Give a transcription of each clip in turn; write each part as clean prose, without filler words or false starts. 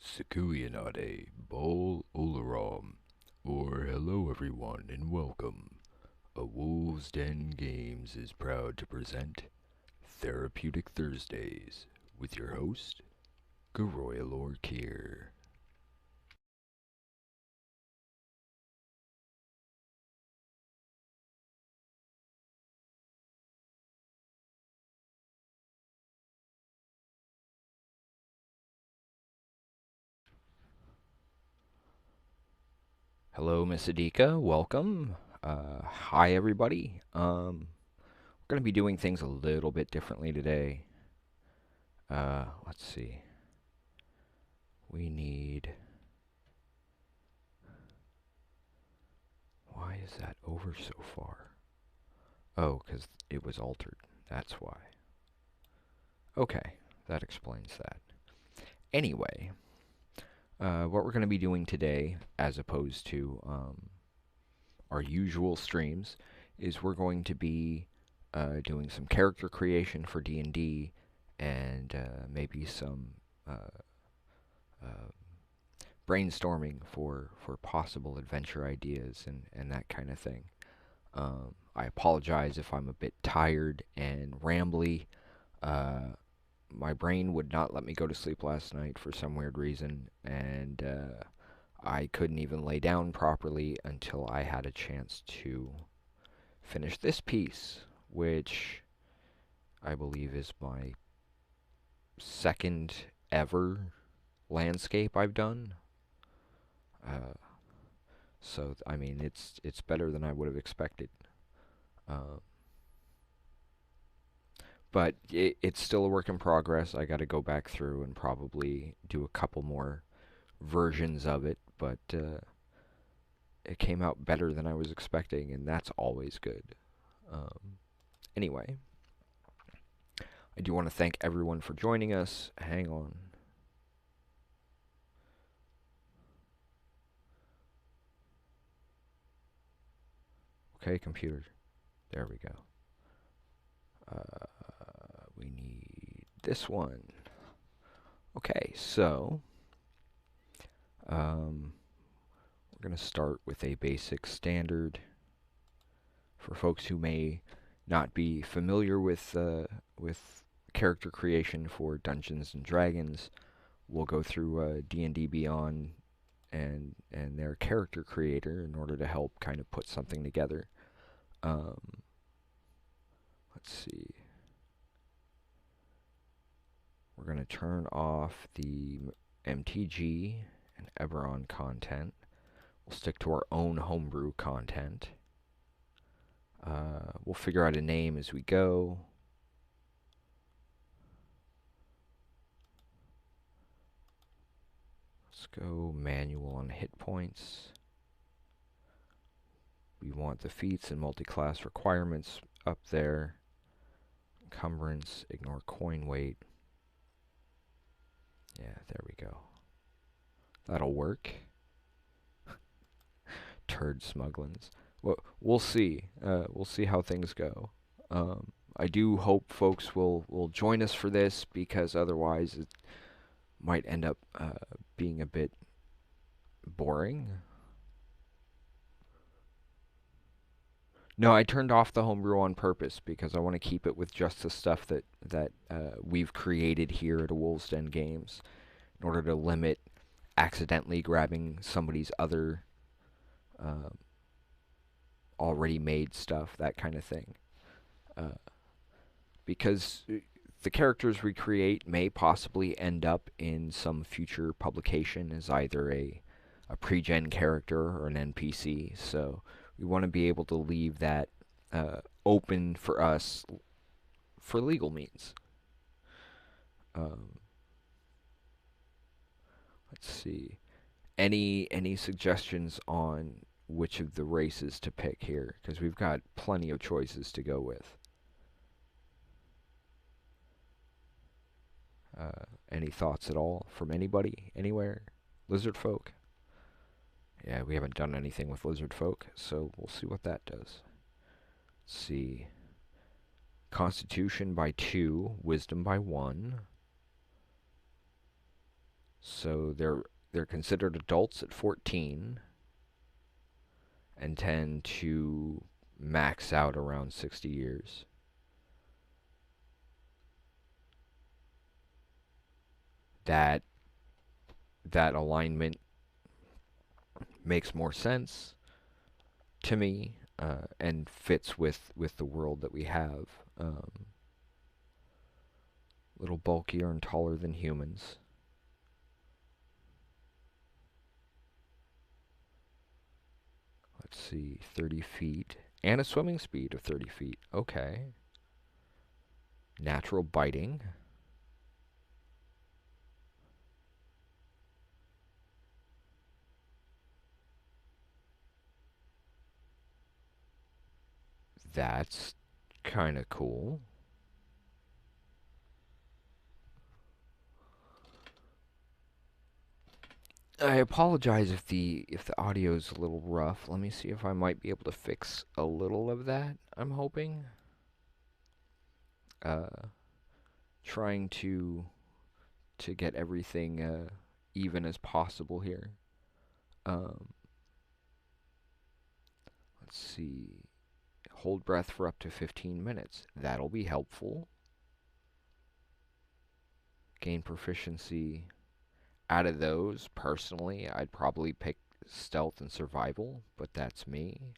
Sikuyanade Bol Olaram, or hello everyone and welcome. A Wolves Den Games is proud to present Therapeutic Thursdays with your host, Geroya'lor Kyr. Hello, Miss Adika, welcome. Hi everybody. We're going to be doing things a little bit differently today. Let's see. We need... Why is that over so far? Oh, because it was altered. That's why. Okay, that explains that. Anyway, what we're going to be doing today, as opposed to our usual streams, is we're going to be doing some character creation for D&D and maybe some uh, brainstorming for possible adventure ideas and that kind of thing. I apologize if I'm a bit tired and rambly. My brain would not let me go to sleep last night for some weird reason, and I couldn't even lay down properly until I had a chance to finish this piece, which I believe is my second ever landscape I've done. Uh, so I mean, it's better than I would have expected. Uh, but it's still a work in progress. I got to go back through and probably do a couple more versions of it, but it came out better than I was expecting, and that's always good. Anyway, I do want to thank everyone for joining us. Hang on. Okay, computer. There we go. We need this one. Okay, so we're going to start with a basic standard. For folks who may not be familiar with character creation for Dungeons and Dragons, we'll go through D&D Beyond and their character creator in order to help kind of put something together. Let's see. We're going to turn off the MTG and Eberron content. We'll stick to our own homebrew content. We'll figure out a name as we go. Let's go manual on hit points. We want the feats and multi-class requirements up there. Encumbrance, ignore coin weight. Yeah, there we go. That'll work. Turd smugglings. Well, we'll see. We'll see how things go. I do hope folks will join us for this, because otherwise it might end up being a bit boring. No, I turned off the homebrew on purpose because I want to keep it with just the stuff that we've created here at a Wolves Den Games, in order to limit accidentally grabbing somebody's other already made stuff, that kind of thing. Because the characters we create may possibly end up in some future publication as either a pre-gen character or an NPC, so we want to be able to leave that open for us for legal means. Let's see. Any suggestions on which of the races to pick here? Because we've got plenty of choices to go with. Any thoughts at all from anybody, anywhere? Lizard folk? Yeah, we haven't done anything with lizard folk, so we'll see what that does. Let's see. Constitution by 2, wisdom by 1. So they're considered adults at 14 and tend to max out around 60 years. That alignment makes more sense to me, and fits with the world that we have. Little bulkier and taller than humans. Let's see, 30 feet. And a swimming speed of 30 feet. Okay. Natural biting. That's kind of cool. I apologize if the audio is a little rough. Let me see if I might be able to fix a little of that. I'm hoping. Trying to get everything even as possible here. Um, let's see. Hold breath for up to 15 minutes. That'll be helpful. Gain proficiency. Out of those, personally, I'd probably pick stealth and survival, but that's me.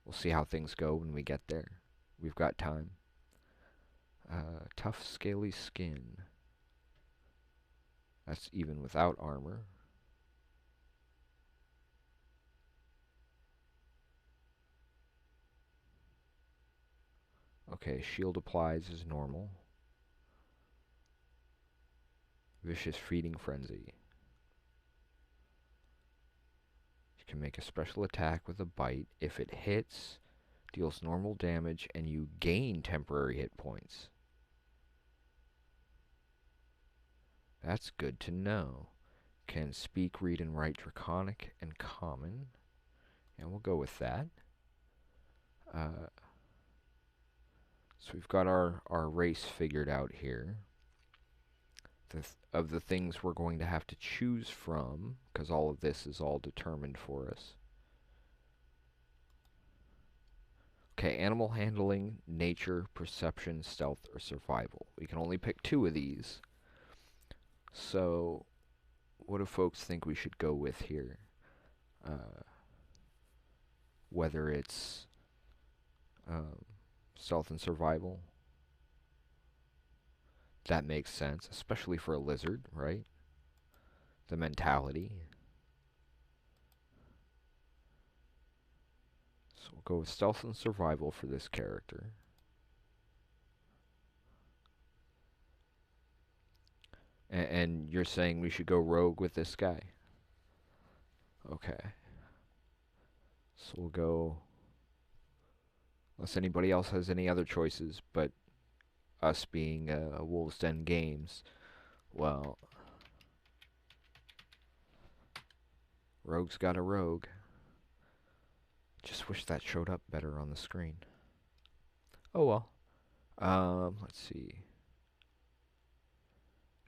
We'll see how things go when we get there. We've got time. Tough, scaly skin. That's even without armor. Okay, shield applies as normal. Vicious feeding frenzy. You can make a special attack with a bite. If it hits, deals normal damage, and you gain temporary hit points. That's good to know. Can speak, read, and write Draconic and Common. And we'll go with that. So we've got our race figured out here. Of the things we're going to have to choose from, because all of this is all determined for us. Okay, animal handling, nature, perception, stealth, or survival. We can only pick 2 of these. So, what do folks think we should go with here? Whether it's stealth and survival. That makes sense, especially for a lizard, right? The mentality. So we'll go with stealth and survival for this character. And you're saying we should go rogue with this guy? Okay. So we'll go... Unless anybody else has any other choices, but us being Wolves Den Games, well... Rogue's got a rogue. Just wish that showed up better on the screen. Oh well. Let's see.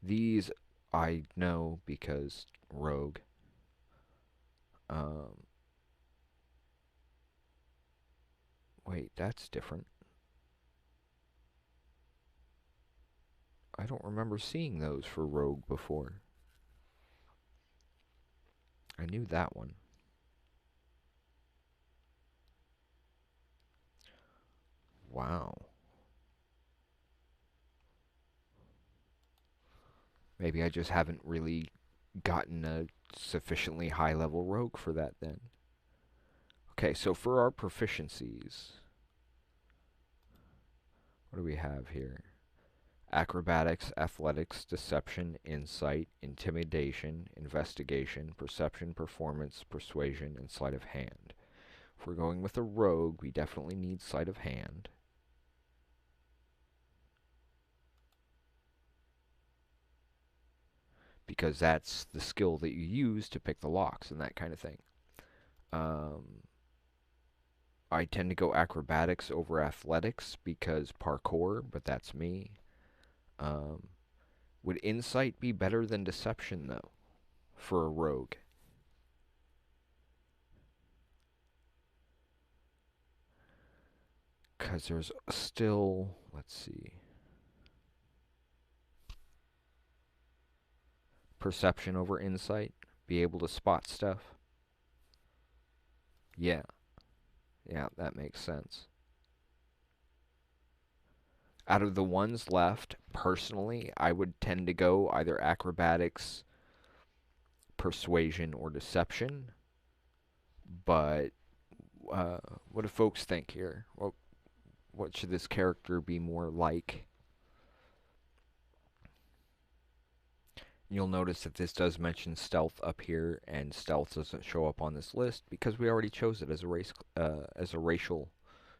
These I know because rogue. Wait, that's different. I don't remember seeing those for rogue before. I knew that one. Wow. Maybe I just haven't really gotten a sufficiently high level rogue for that then. Okay, so for our proficiencies, what do we have here? Acrobatics, athletics, deception, insight, intimidation, investigation, perception, performance, persuasion, and sleight of hand. If we're going with a rogue, we definitely need sleight of hand. Because that's the skill that you use to pick the locks and that kind of thing. I tend to go acrobatics over athletics because parkour, but that's me. Would insight be better than deception, though, for a rogue? Because there's still, let's see, perception over insight, be able to spot stuff. Yeah, yeah, that makes sense. Out of the ones left, personally, I would tend to go either acrobatics, persuasion, or deception. But what do folks think here? What should this character be more like? You'll notice that this does mention stealth up here, and stealth doesn't show up on this list because we already chose it as a racial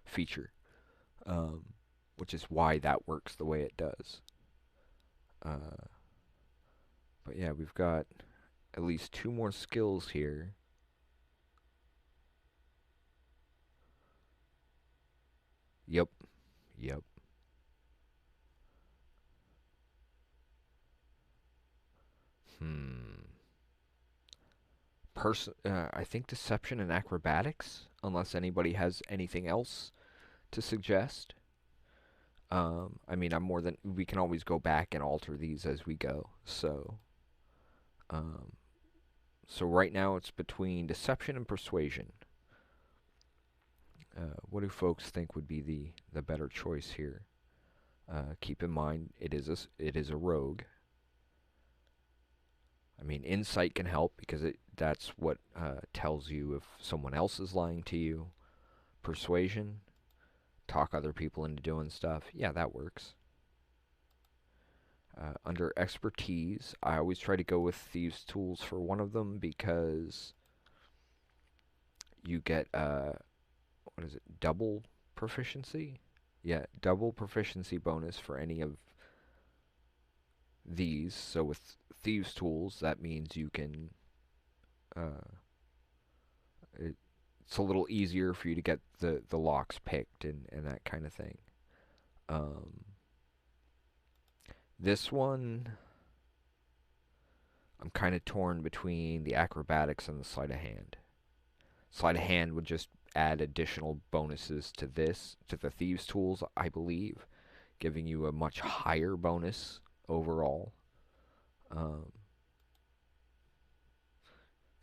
feature, um, which is why that works the way it does. Uh, but yeah, we've got at least 2 more skills here. Yep, yep. Hmm. I think deception and acrobatics, unless anybody has anything else to suggest. I mean, we can always go back and alter these as we go. Um, so right now it's between deception and persuasion. What do folks think would be the better choice here? Keep in mind it is a rogue. I mean, insight can help because that's what tells you if someone else is lying to you. Persuasion, talk other people into doing stuff. Yeah, that works. Under expertise, I always try to go with thieves' tools for one of them because you get what is it? Double proficiency? Yeah, double proficiency bonus for any of these. So with thieves' tools, that means you can. Uh, it's a little easier for you to get the locks picked and that kind of thing. Um, this one, I'm kind of torn between the acrobatics and the sleight of hand. Sleight of hand would just add additional bonuses to the thieves' tools, I believe, giving you a much higher bonus overall. Um,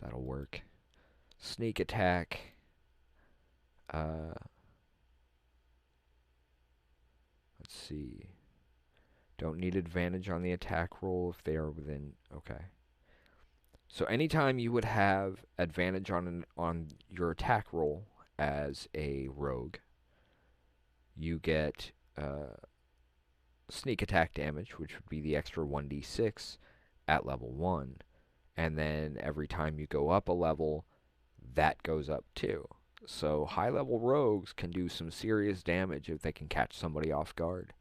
that'll work. Sneak attack. Uh, let's see. Don't need advantage on the attack roll if they are within. Okay. So anytime you would have advantage on your attack roll as a rogue, you get sneak attack damage, which would be the extra 1d6 at level 1. And then every time you go up a level, that goes up too. So high level rogues can do some serious damage if they can catch somebody off guard.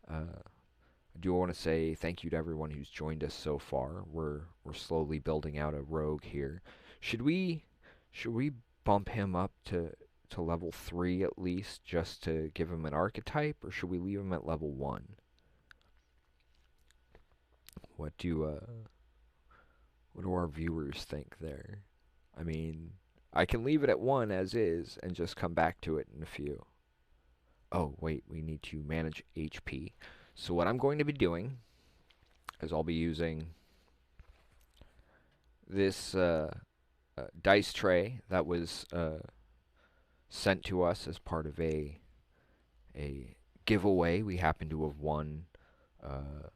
I do want to say thank you to everyone who's joined us so far. We're slowly building out a rogue here. Should we bump him up to level 3 at least just to give him an archetype, or should we leave him at level 1? What do our viewers think there? I mean, I can leave it at 1 as is and just come back to it in a few. Oh, wait, we need to manage HP. So what I'm going to be doing is I'll be using this dice tray that was sent to us as part of a giveaway we happen to have won a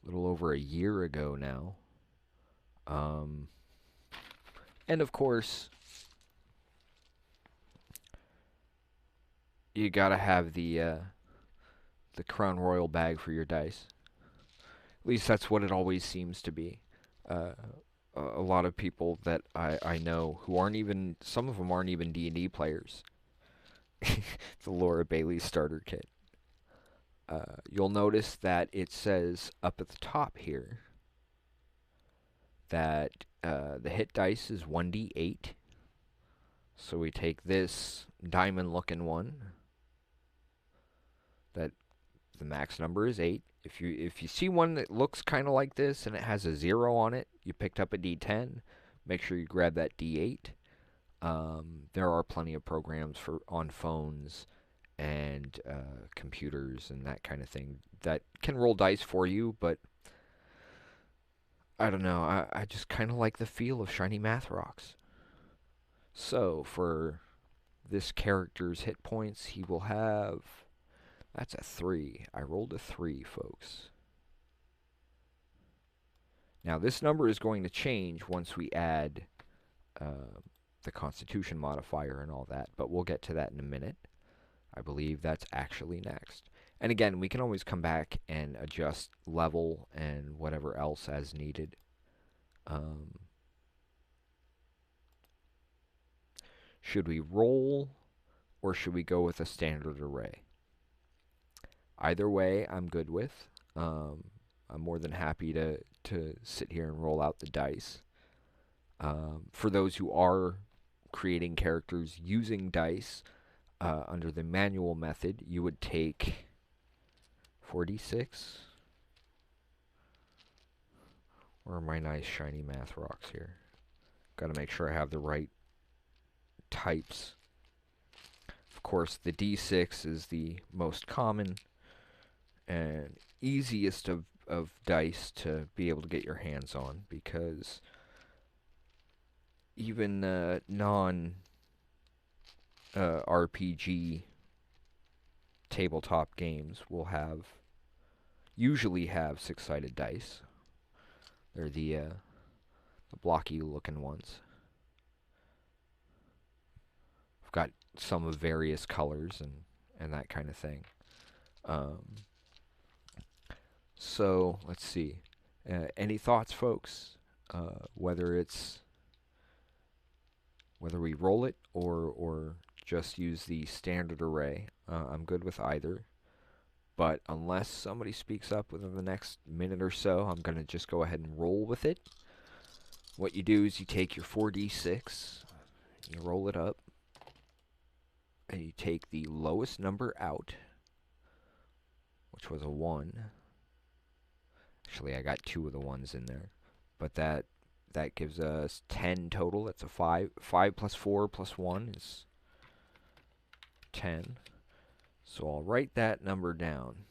little over a year ago now. And of course, you gotta have the Crown Royal bag for your dice. At least that's what it always seems to be. A lot of people that I know who aren't even, some of them aren't even D&D players. The Laura Bailey starter kit. You'll notice that it says up at the top here that the hit dice is 1d8. So we take this diamond looking one that the max number is 8. If you see one that looks kind of like this and it has a 0 on it, you picked up a D10. Make sure you grab that D8. There are plenty of programs for on phones and computers and that kind of thing that can roll dice for you, but I don't know. I just kind of like the feel of shiny math rocks. So for this character's hit points, he will have. That's a 3. I rolled a 3, folks. Now, this number is going to change once we add the Constitution modifier and all that, but we'll get to that in a minute. I believe that's actually next. And again, we can always come back and adjust level and whatever else as needed. Should we roll, or should we go with a standard array? Either way, I'm good with. I'm more than happy to sit here and roll out the dice. For those who are creating characters using dice under the manual method, you would take 4d6. Where are my nice shiny math rocks here? Got to make sure I have the right types. Of course, the d6 is the most common and easiest of dice to be able to get your hands on, because even non RPG tabletop games will usually have 6-sided dice. They're the blocky looking ones. I've got some of various colors and that kind of thing. So let's see. Any thoughts, folks? Whether we roll it or just use the standard array, I'm good with either. But unless somebody speaks up within the next minute or so, I'm going to just go ahead and roll with it. What you do is you take your 4d6, you roll it up, and you take the lowest number out, which was a 1. Actually, I got 2 of the 1s in there. But that gives us 10 total. That's a 5. 5 plus 4 plus 1 is 10. So I'll write that number down,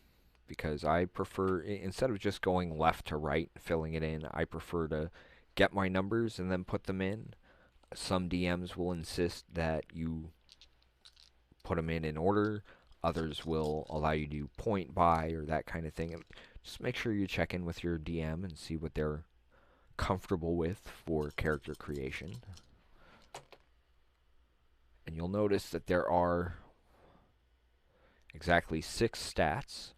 because I prefer, instead of just going left to right, filling it in, I prefer to get my numbers and then put them in. Some DMs will insist that you put them in order. Others will allow you to point by or that kind of thing. And just make sure you check in with your DM and see what they're comfortable with for character creation. And you'll notice that there are exactly 6 stats,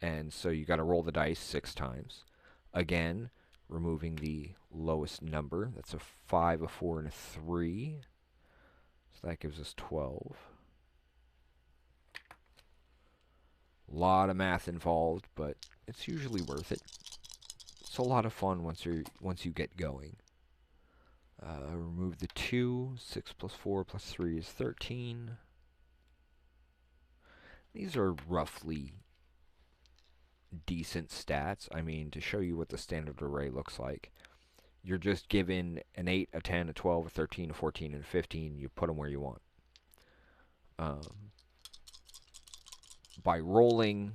and so you got to roll the dice 6 times. Again, removing the lowest number. That's a 5, a 4, and a 3. So that gives us 12. A lot of math involved, but it's usually worth it. It's a lot of fun once you get going. Remove the 2. 6 plus 4 plus 3 is 13. These are roughly decent stats. I mean, to show you what the standard array looks like, you're just given an 8, a 10, a 12, a 13, a 14, and a 15. You put them where you want. By rolling,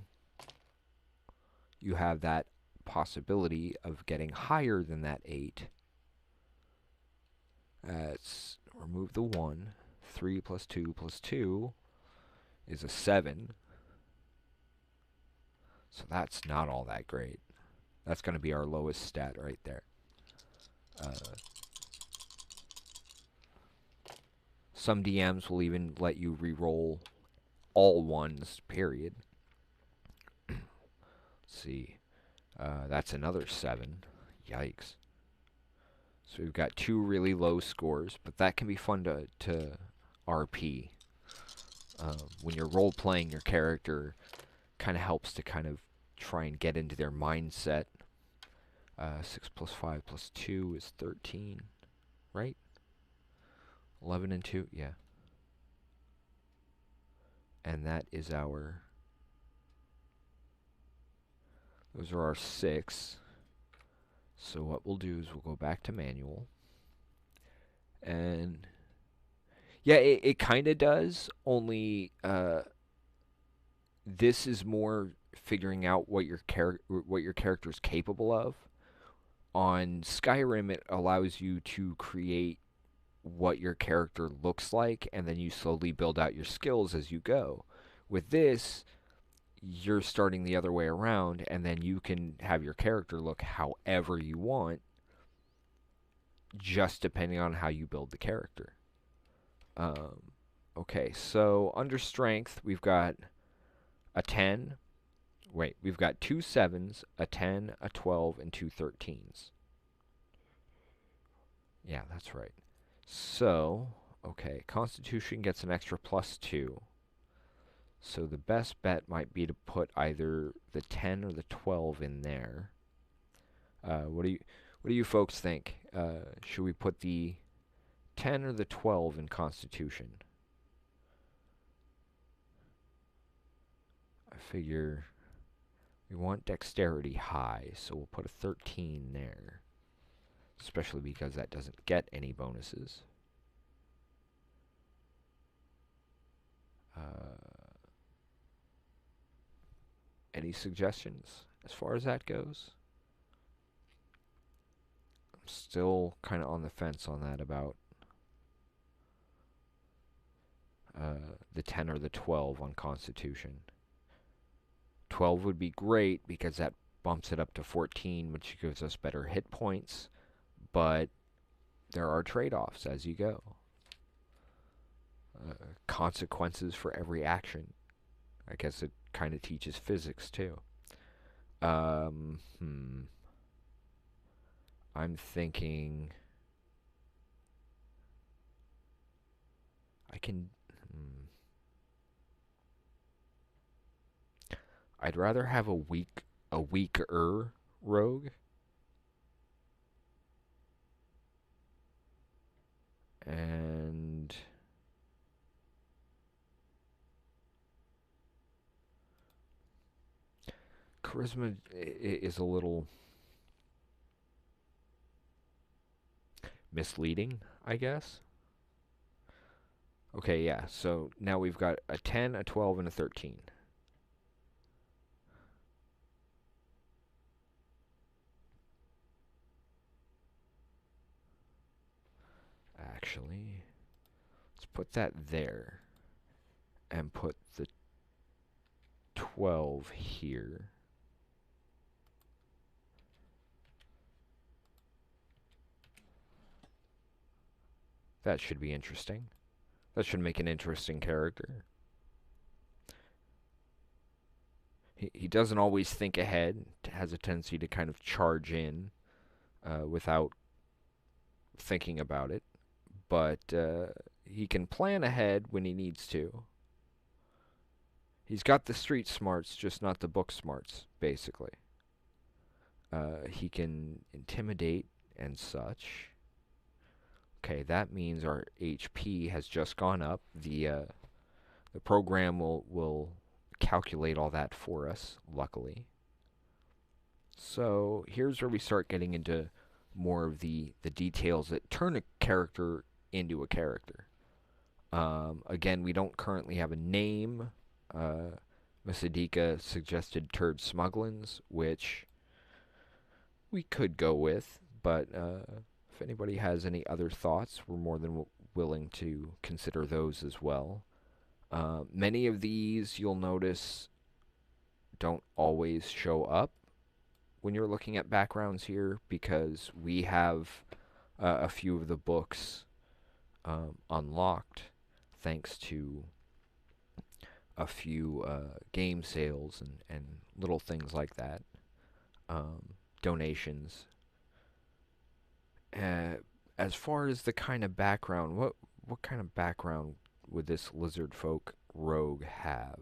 you have that possibility of getting higher than that 8. Let's remove the 1. 3 plus 2 plus 2 is a 7. So that's not all that great. That's going to be our lowest stat right there. Some DMs will even let you re-roll all 1s, period. Let's see. That's another 7. Yikes. So we've got 2 really low scores, but that can be fun to RP. When you're role-playing your character, kind of helps to kind of try and get into their mindset. 6 plus 5 plus 2 is 13, right? 11 and 2, yeah. And that is our Those are our 6. So what we'll do is we'll go back to manual. And yeah, it kind of does, only this is more figuring out what your character's capable of. On Skyrim, it allows you to create what your character looks like, and then you slowly build out your skills as you go. With this, you're starting the other way around, and then you can have your character look however you want, just depending on how you build the character. Okay, so under strength, we've got a 10. Wait, we've got 2 7s, a 10, a 12, and 2 13s. Yeah, that's right. So, okay, Constitution gets an extra +2. So the best bet might be to put either the 10 or the 12 in there. What do you folks think? Should we put the 10 or the 12 in Constitution? I figure we want dexterity high, so we'll put a 13 there. Especially because that doesn't get any bonuses. Any suggestions as far as that goes? I'm still kind of on the fence on that about the 10 or the 12 on Constitution. 12 would be great because that bumps it up to 14, which gives us better hit points, but there are trade-offs as you go. Consequences for every action. I guess it kind of teaches physics too. I'm thinking I can. I'd rather have a weaker rogue. And charisma is a little misleading, I guess. Okay, yeah, so now we've got a 10, a 12, and a 13. Actually, let's put that there and put the 12 here. That should be interesting. That should make an interesting character. He doesn't always think ahead, has a tendency to kind of charge in without thinking about it. But he can plan ahead when he needs to. He's got the street smarts, just not the book smarts, basically. He can intimidate and such. Okay, that means our HP has just gone up. The program will calculate all that for us, luckily. So here's where we start getting into more of the details that turn a character into a character. Again, we don't currently have a name. Masadika suggested Turd Smugglins, which we could go with, but if anybody has any other thoughts, we're more than willing to consider those as well. Many of these, you'll notice, don't always show up when you're looking at backgrounds here, because we have a few of the books unlocked thanks to a few game sales and little things like that. Donations. As far as the kind of background, what kind of background would this lizard folk rogue have?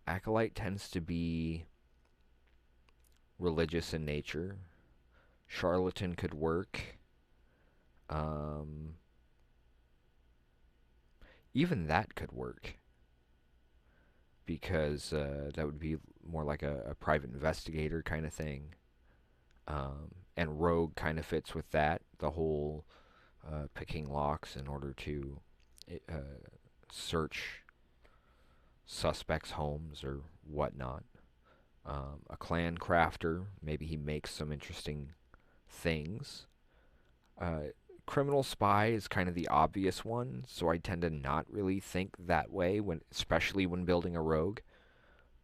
Acolyte tends to be religious in nature. Charlatan could work. Even that could work. because that would be more like a private investigator kind of thing. And rogue kind of fits with that, the whole picking locks in order to uh, search suspects' homes or whatnot. A clan crafter, maybe he makes some interesting things. Uh, Criminal spy is kind of the obvious one, so I tend to not really think that way when, especially when building a rogue.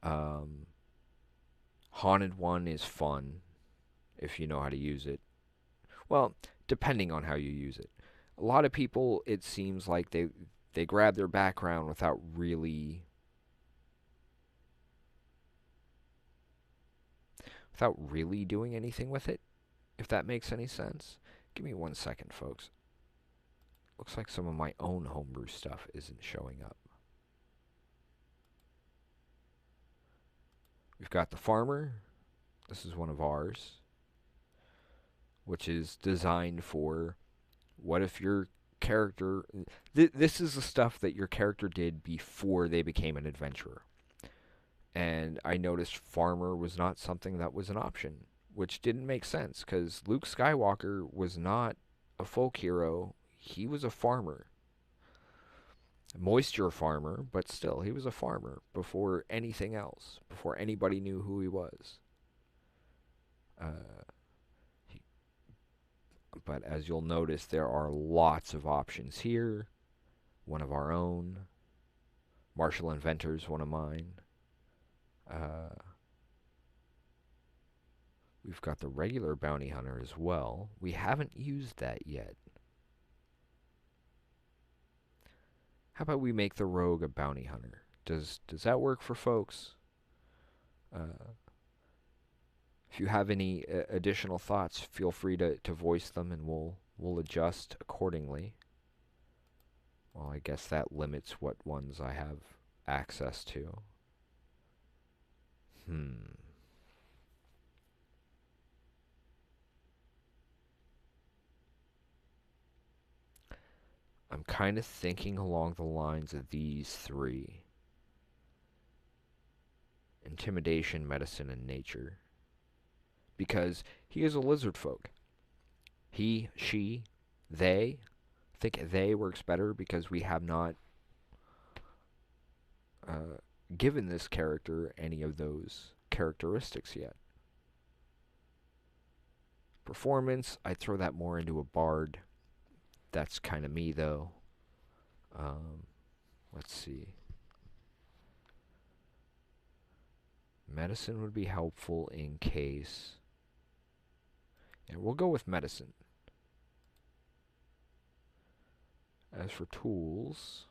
Um, Haunted one is fun if you know how to use it. Well, depending on how you use it. A lot of people, it seems like they grab their background without really doing anything with it, if that makes any sense. Give me 1 second, folks. Looks like some of my own homebrew stuff isn't showing up. We've got the farmer. This is one of ours, which is designed for what if your character. This is the stuff that your character did before they became an adventurer. And I noticed farmer was not something that was an option, which didn't make sense because Luke Skywalker was not a folk hero. He was a farmer. Moisture farmer, but still, he was a farmer before anything else, before anybody knew who he was. Uh, he, but as you'll notice, there are lots of options here. One of our own. Martial Inventor's one of mine. Uh, we've got the regular bounty hunter as well. We haven't used that yet. How about we make the rogue a bounty hunter? Does that work for folks? Uh, if you have any additional thoughts, feel free to voice them, and we'll adjust accordingly. Well, I guess that limits what ones I have access to. I'm kind of thinking along the lines of these three: intimidation, medicine, and nature. Because he is a lizard folk. He, she, they. I think they works better because we have not given this character any of those characteristics yet. Performance, I throw that more into a bard. That's kind of me, though. Let's see. Medicine would be helpful in case. Yeah, we'll go with medicine. As for tools,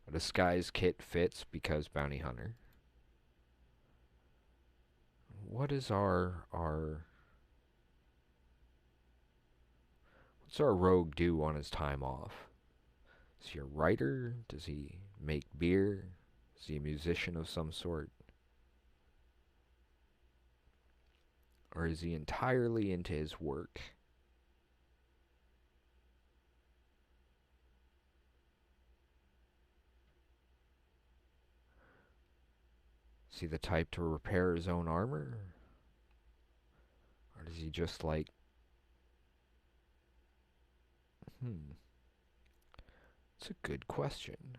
a disguise kit fits because bounty hunter. What is what's our rogue do on his time off? Is he a writer? Does he make beer? Is he a musician of some sort? Or is he entirely into his work? Is he the type to repair his own armor? Or does he just like... It's a good question.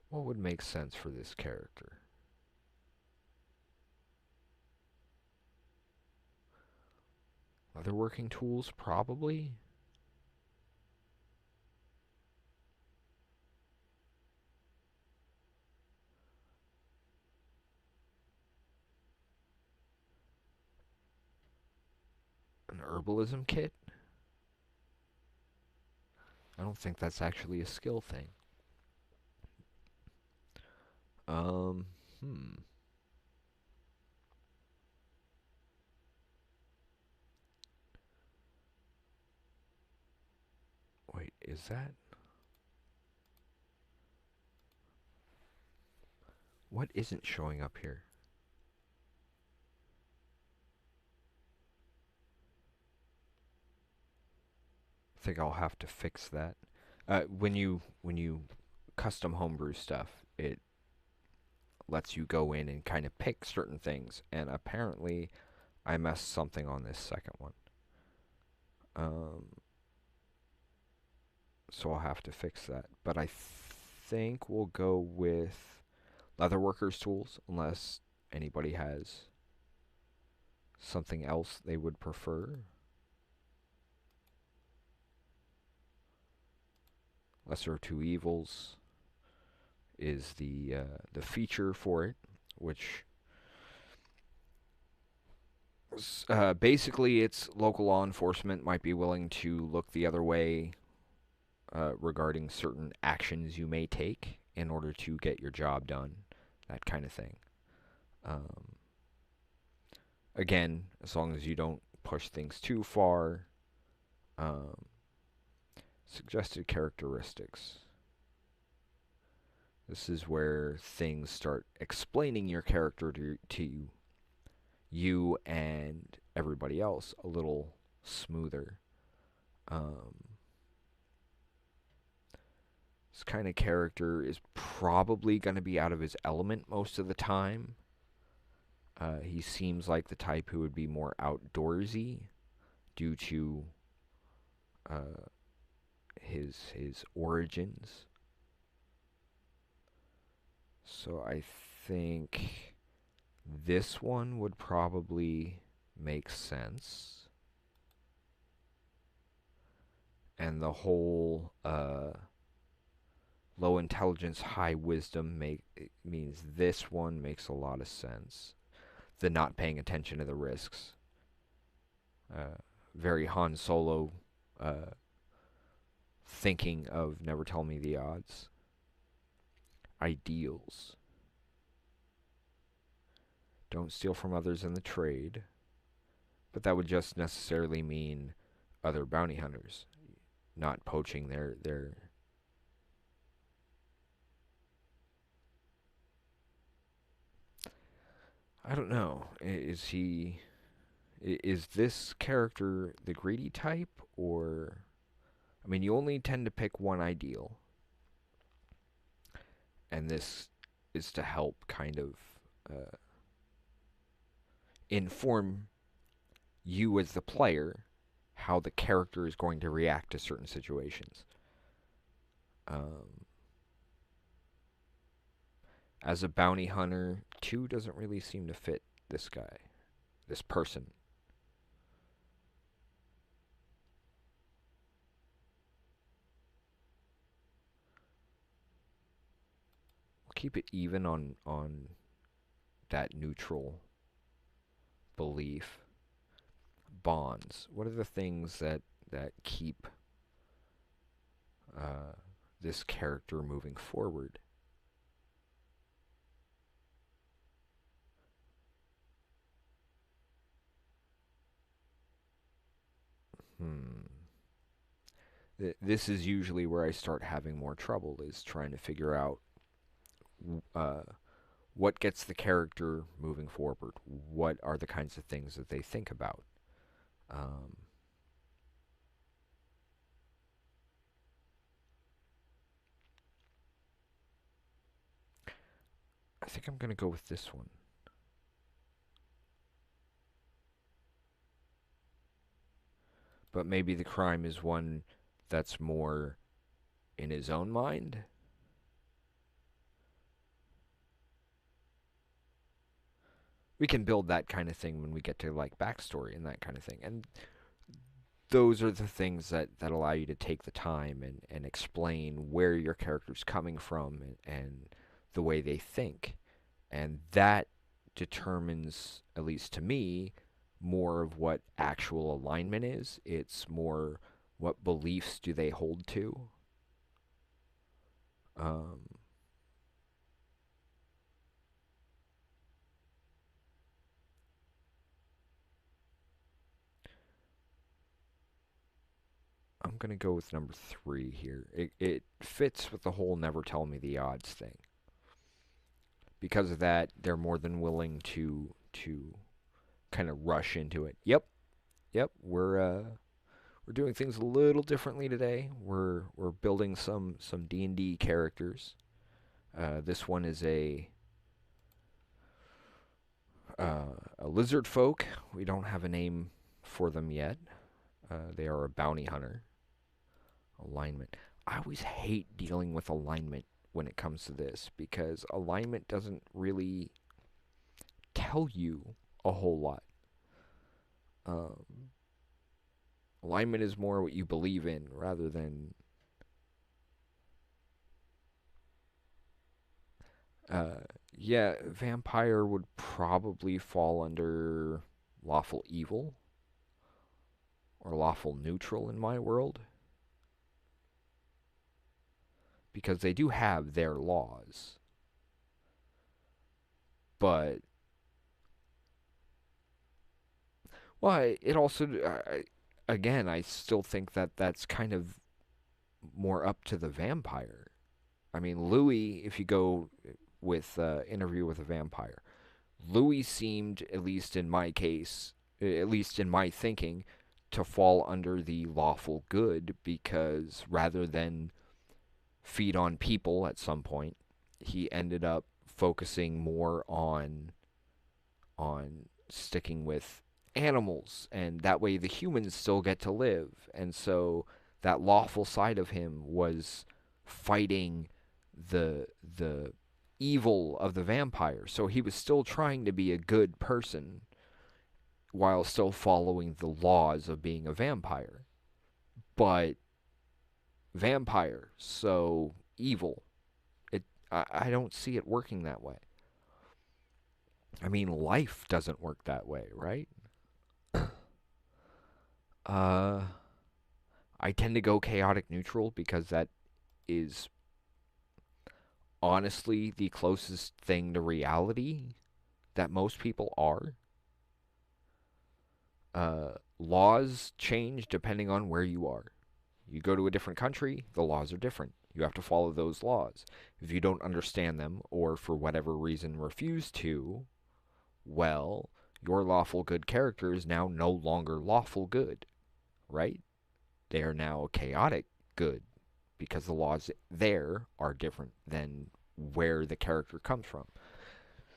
What would make sense for this character? Other working tools, probably. An herbalism kit? I don't think that's actually a skill thing. Wait, is that... What isn't showing up here? I think I'll have to fix that. When you custom homebrew stuff, it lets you go in and kind of pick certain things, and apparently I messed something on this second one. Um, so I'll have to fix that. But I think we'll go with Leatherworkers tools, unless anybody has something else they would prefer. Lesser of Two Evils is the feature for it, which basically it's local law enforcement might be willing to look the other way regarding certain actions you may take in order to get your job done, that kind of thing. Um, Again, as long as you don't push things too far. Um, Suggested characteristics. This is where things start explaining your character to you and everybody else a little smoother. Um, this kind of character is probably going to be out of his element most of the time. He seems like the type who would be more outdoorsy due to his origins. So I think this one would probably make sense. And the whole low intelligence, high wisdom means this one makes a lot of sense. The not paying attention to the risks. Very Han Solo thinking of never tell me the odds. Ideals. Don't steal from others in the trade. But that would just necessarily mean other bounty hunters. Not poaching their I don't know. Is this character the greedy type, or I mean, you only tend to pick one ideal, and this is to help kind of inform you as the player how the character is going to react to certain situations. Um, as a bounty hunter, 2 doesn't really seem to fit this guy, this person. We'll keep it even on that neutral belief. Bonds. What are the things that keep this character moving forward? This is usually where I start having more trouble, is trying to figure out uh, what gets the character moving forward. What are the kinds of things that they think about? Um, I think I'm going to go with this one. But maybe the crime is one that's more in his own mind. We can build that kind of thing when we get to like backstory and that kind of thing. And those are the things that allow you to take the time and explain where your character's coming from and the way they think. And that determines, at least to me, more of what actual alignment is. It's more what beliefs do they hold to. Um, I'm going to go with number 3 here. It fits with the whole never tell me the odds thing. Because of that, they're more than willing to kind of rush into it. Yep, we're we're doing things a little differently today. We're building some D&D characters. This one is a lizard folk. We don't have a name for them yet. They are a bounty hunter. Alignment. I always hate dealing with alignment when it comes to this because alignment doesn't really tell you a whole lot. Um, Alignment is more what you believe in rather than yeah, vampire would probably fall under lawful evil or lawful neutral in my world because they do have their laws. But well, it also again, I still think that that's kind of more up to the vampire. I mean, Louis, if you go with Interview with a Vampire, Louis seemed, at least in my case, at least in my thinking, to fall under the lawful good because rather than feed on people at some point, he ended up focusing more on sticking with animals, and that way the humans still get to live. And so that lawful side of him was fighting the evil of the vampire. So he was still trying to be a good person while still following the laws of being a vampire. But vampire, so evil. I don't see it working that way. I mean, life doesn't work that way, right? Uh, I tend to go chaotic neutral because that is honestly the closest thing to reality that most people are. Laws change depending on where you are. You go to a different country, the laws are different. You have to follow those laws. If you don't understand them, or for whatever reason refuse to, well, your lawful good character is now no longer lawful good, right? They are now chaotic good because the laws there are different than where the character comes from.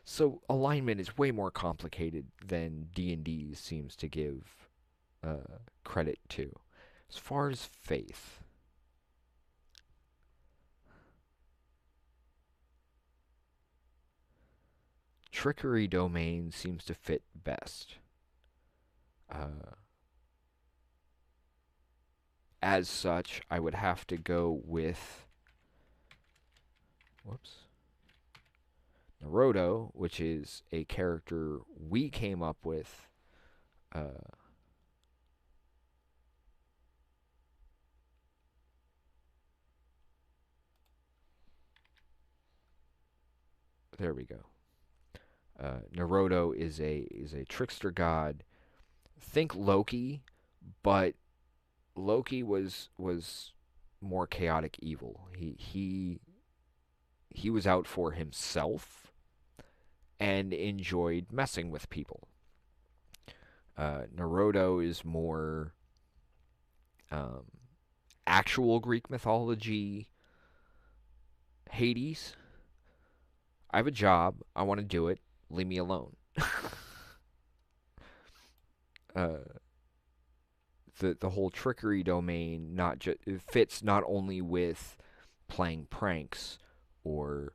So alignment is way more complicated than D&D seems to give credit to. As far as faith, trickery domain seems to fit best. As such, I would have to go with Naruto, which is a character we came up with. There we go. Naruto is a trickster god. Think Loki, but Loki was more chaotic evil. He was out for himself and enjoyed messing with people. Naruto is more actual Greek mythology. Hades. I have a job. I want to do it. Leave me alone. The whole trickery domain fits not only with playing pranks or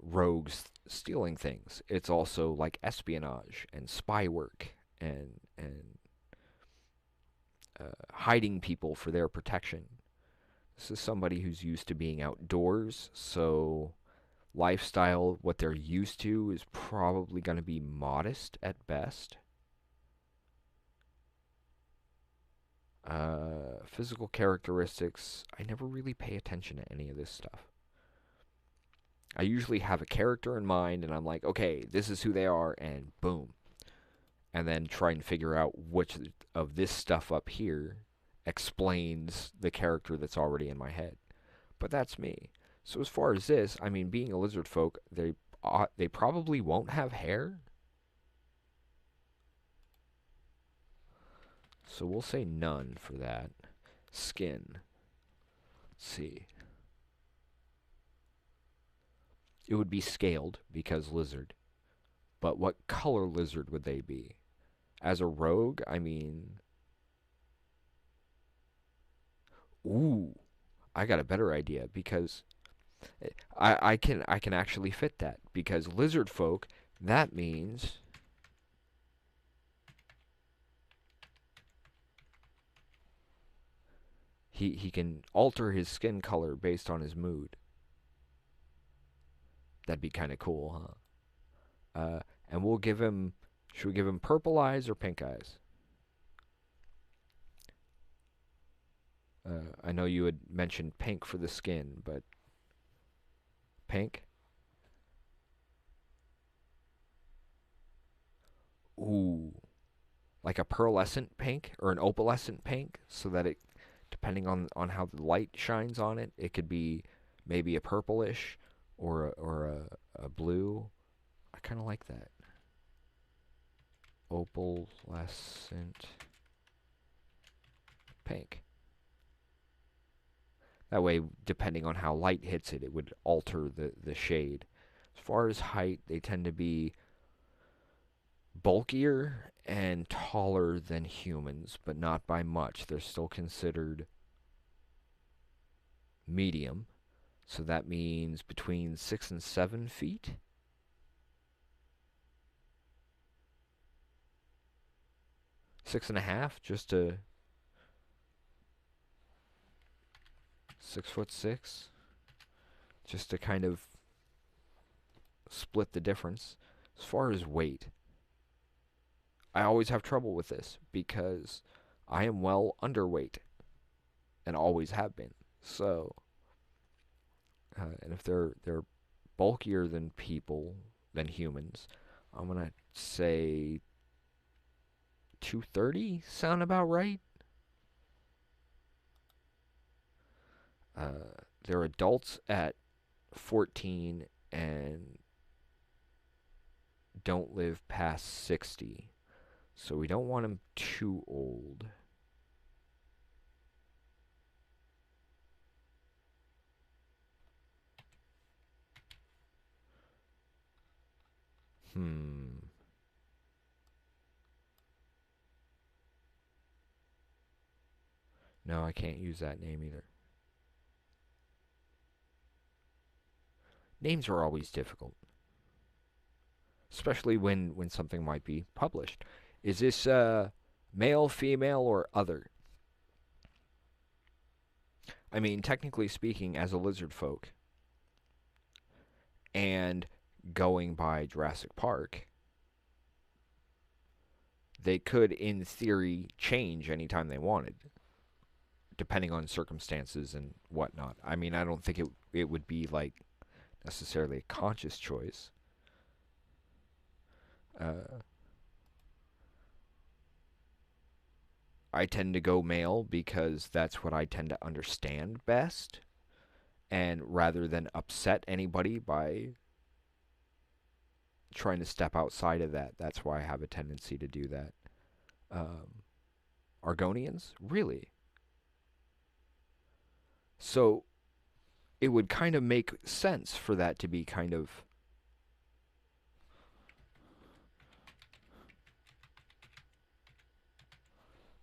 rogues stealing things. It's also like espionage and spy work and hiding people for their protection. This is somebody who's used to being outdoors, so lifestyle, what they're used to, is probably going to be modest at best. Physical characteristics, I never really pay attention to any of this stuff. I usually have a character in mind, and I'm like, okay, this is who they are, and boom. And then try and figure out which of this stuff up here explains the character that's already in my head. But that's me. So as far as this, I mean, being a lizard folk, they probably won't have hair. So we'll say none for that. Skin. Let's see. It would be scaled because lizard. But what color lizard would they be? As a rogue, I mean... Ooh, I got a better idea because I can actually fit that because lizard folk, that means he can alter his skin color based on his mood. That'd be kind of cool, huh? And we'll give him, should we give him purple eyes or pink eyes? I know you had mentioned pink for the skin, but pink? Ooh, like a pearlescent pink or an opalescent pink, so that it, depending on how the light shines on it, it could be maybe a purplish or a blue. I kind of like that. Opalescent pink. That way, depending on how light hits it, it would alter the shade. As far as height, they tend to be bulkier and taller than humans, but not by much. They're still considered medium. So that means between 6 and 7 feet. 6.5, just to 6'6", just to kind of split the difference. As far as weight, I always have trouble with this because I am well underweight and always have been. So, and if they're bulkier than humans, I'm gonna say 230 sound about right. They're adults at 14 and don't live past 60. So we don't want them too old. No, I can't use that name either. Names are always difficult, especially when something might be published. Is this male, female, or other? I mean, technically speaking, as a lizard folk, and going by Jurassic Park, they could, in theory, change anytime they wanted, depending on circumstances and whatnot. I mean, I don't think it would be like necessarily a conscious choice. I tend to go male because that's what I tend to understand best, and rather than upset anybody by trying to step outside of that, that's why I have a tendency to do that. Argonians? Really? So it would kind of make sense for that to be kind of...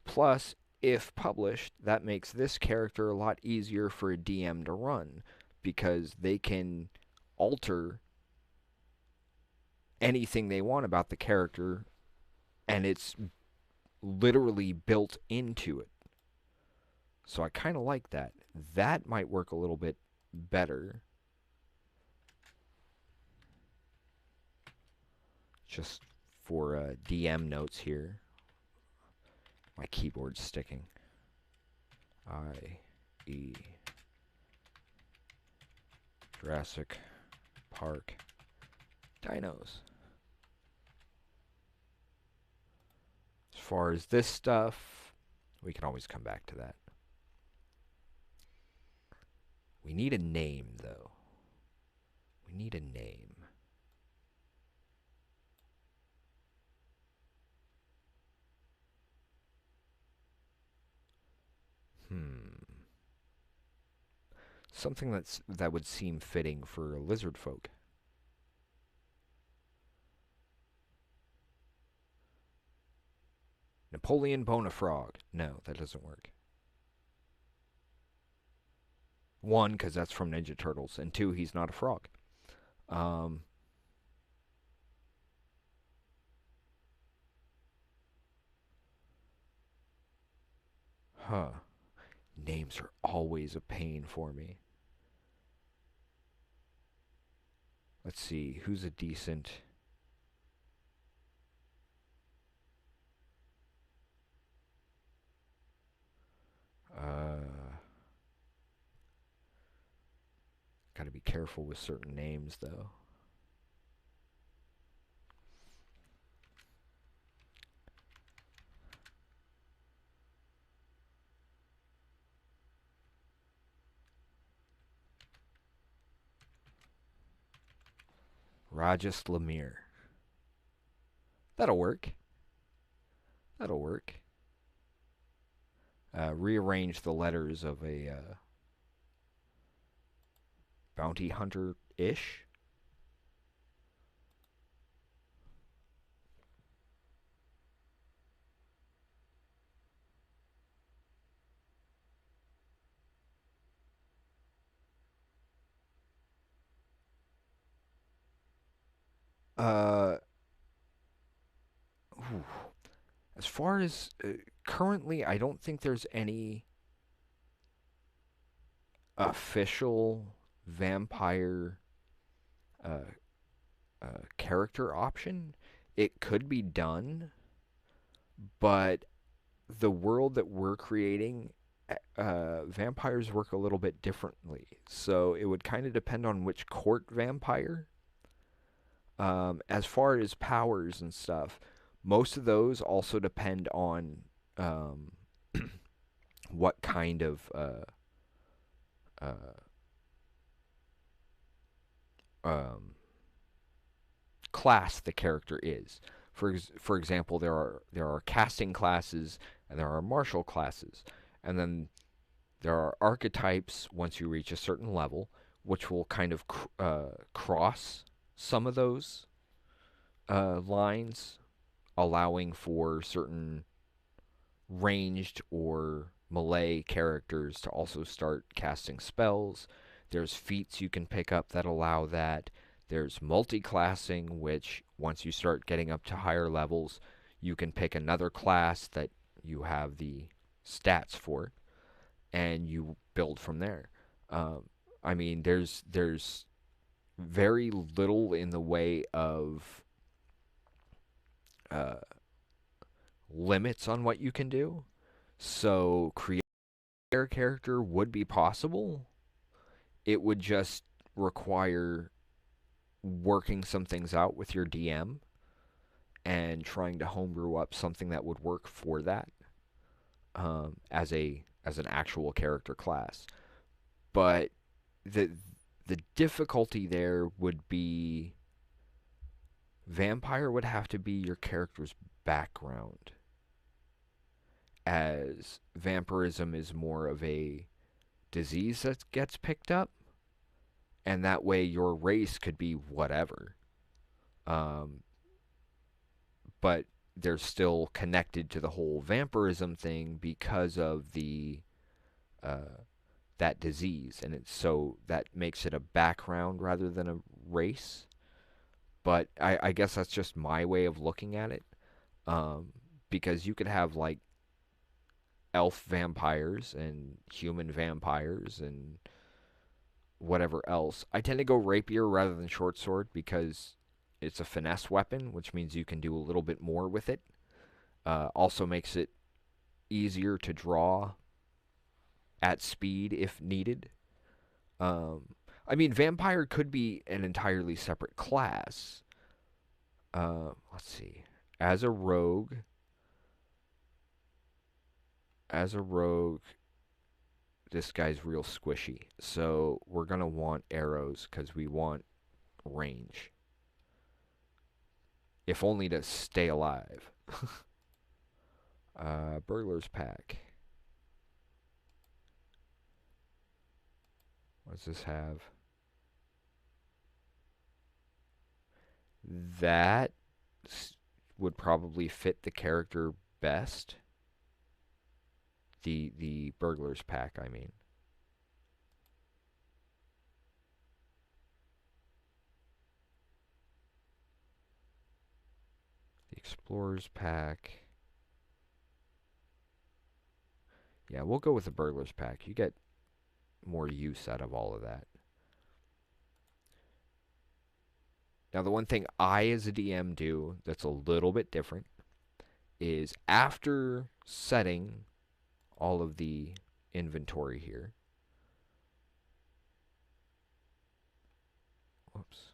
Plus, if published, that makes this character a lot easier for a DM to run, because they can alter anything they want about the character, and it's literally built into it. So I kind of like that. That might work a little bit better. Just for DM notes here. My keyboard's sticking. I.E. Jurassic Park dinos. As far as this stuff, we can always come back to that. We need a name, though. We need a name. Something that would seem fitting for lizard folk. Napoleon Bonafrog. No, that doesn't work. One, because that's from Ninja Turtles, and two, he's not a frog. Um, huh. Names are always a pain for me. Let's see, who's a decent... Gotta be careful with certain names, though. Rajas Lemire. That'll work. That'll work. Rearrange the letters of a bounty hunter-ish. Uh, as far as currently, I don't think there's any official vampire uh, character option. It could be done, but the world that we're creating, vampires work a little bit differently. So it would kind of depend on which court vampire. As far as powers and stuff, most of those also depend on um, what kind of uh, um, class the character is. For example, there are casting classes and there are martial classes, and then there are archetypes once you reach a certain level, which will kind of cross some of those lines, allowing for certain ranged or melee characters to also start casting spells. There's feats you can pick up that allow that. There's multi-classing, which once you start getting up to higher levels, you can pick another class that you have the stats for, and you build from there. I mean, there's very little in the way of uh, limits on what you can do. So creating a character would be possible. It would just require working some things out with your DM and trying to homebrew up something that would work for that as an actual character class. But the the difficulty there would be vampire would have to be your character's background, as vampirism is more of a disease that gets picked up, and that way your race could be whatever. Um, but they're still connected to the whole vampirism thing because of the uh, that disease, and it's so that makes it a background rather than a race. But I guess that's just my way of looking at it, um, because you could have like elf vampires and human vampires and whatever else. I tend to go rapier rather than short sword because it's a finesse weapon, which means you can do a little bit more with it. Also makes it easier to draw at speed if needed. I mean, vampire could be an entirely separate class. Let's see. As a rogue, as a rogue, this guy's real squishy. So we're gonna want arrows because we want range. If only to stay alive. Burglar's pack. What does this have? That would probably fit the character best. The burglar's pack, I mean. The explorer's pack. Yeah, we'll go with the burglar's pack. You get more use out of all of that. Now, the one thing I, as a DM, do that's a little bit different is after setting all of the inventory here. Whoops.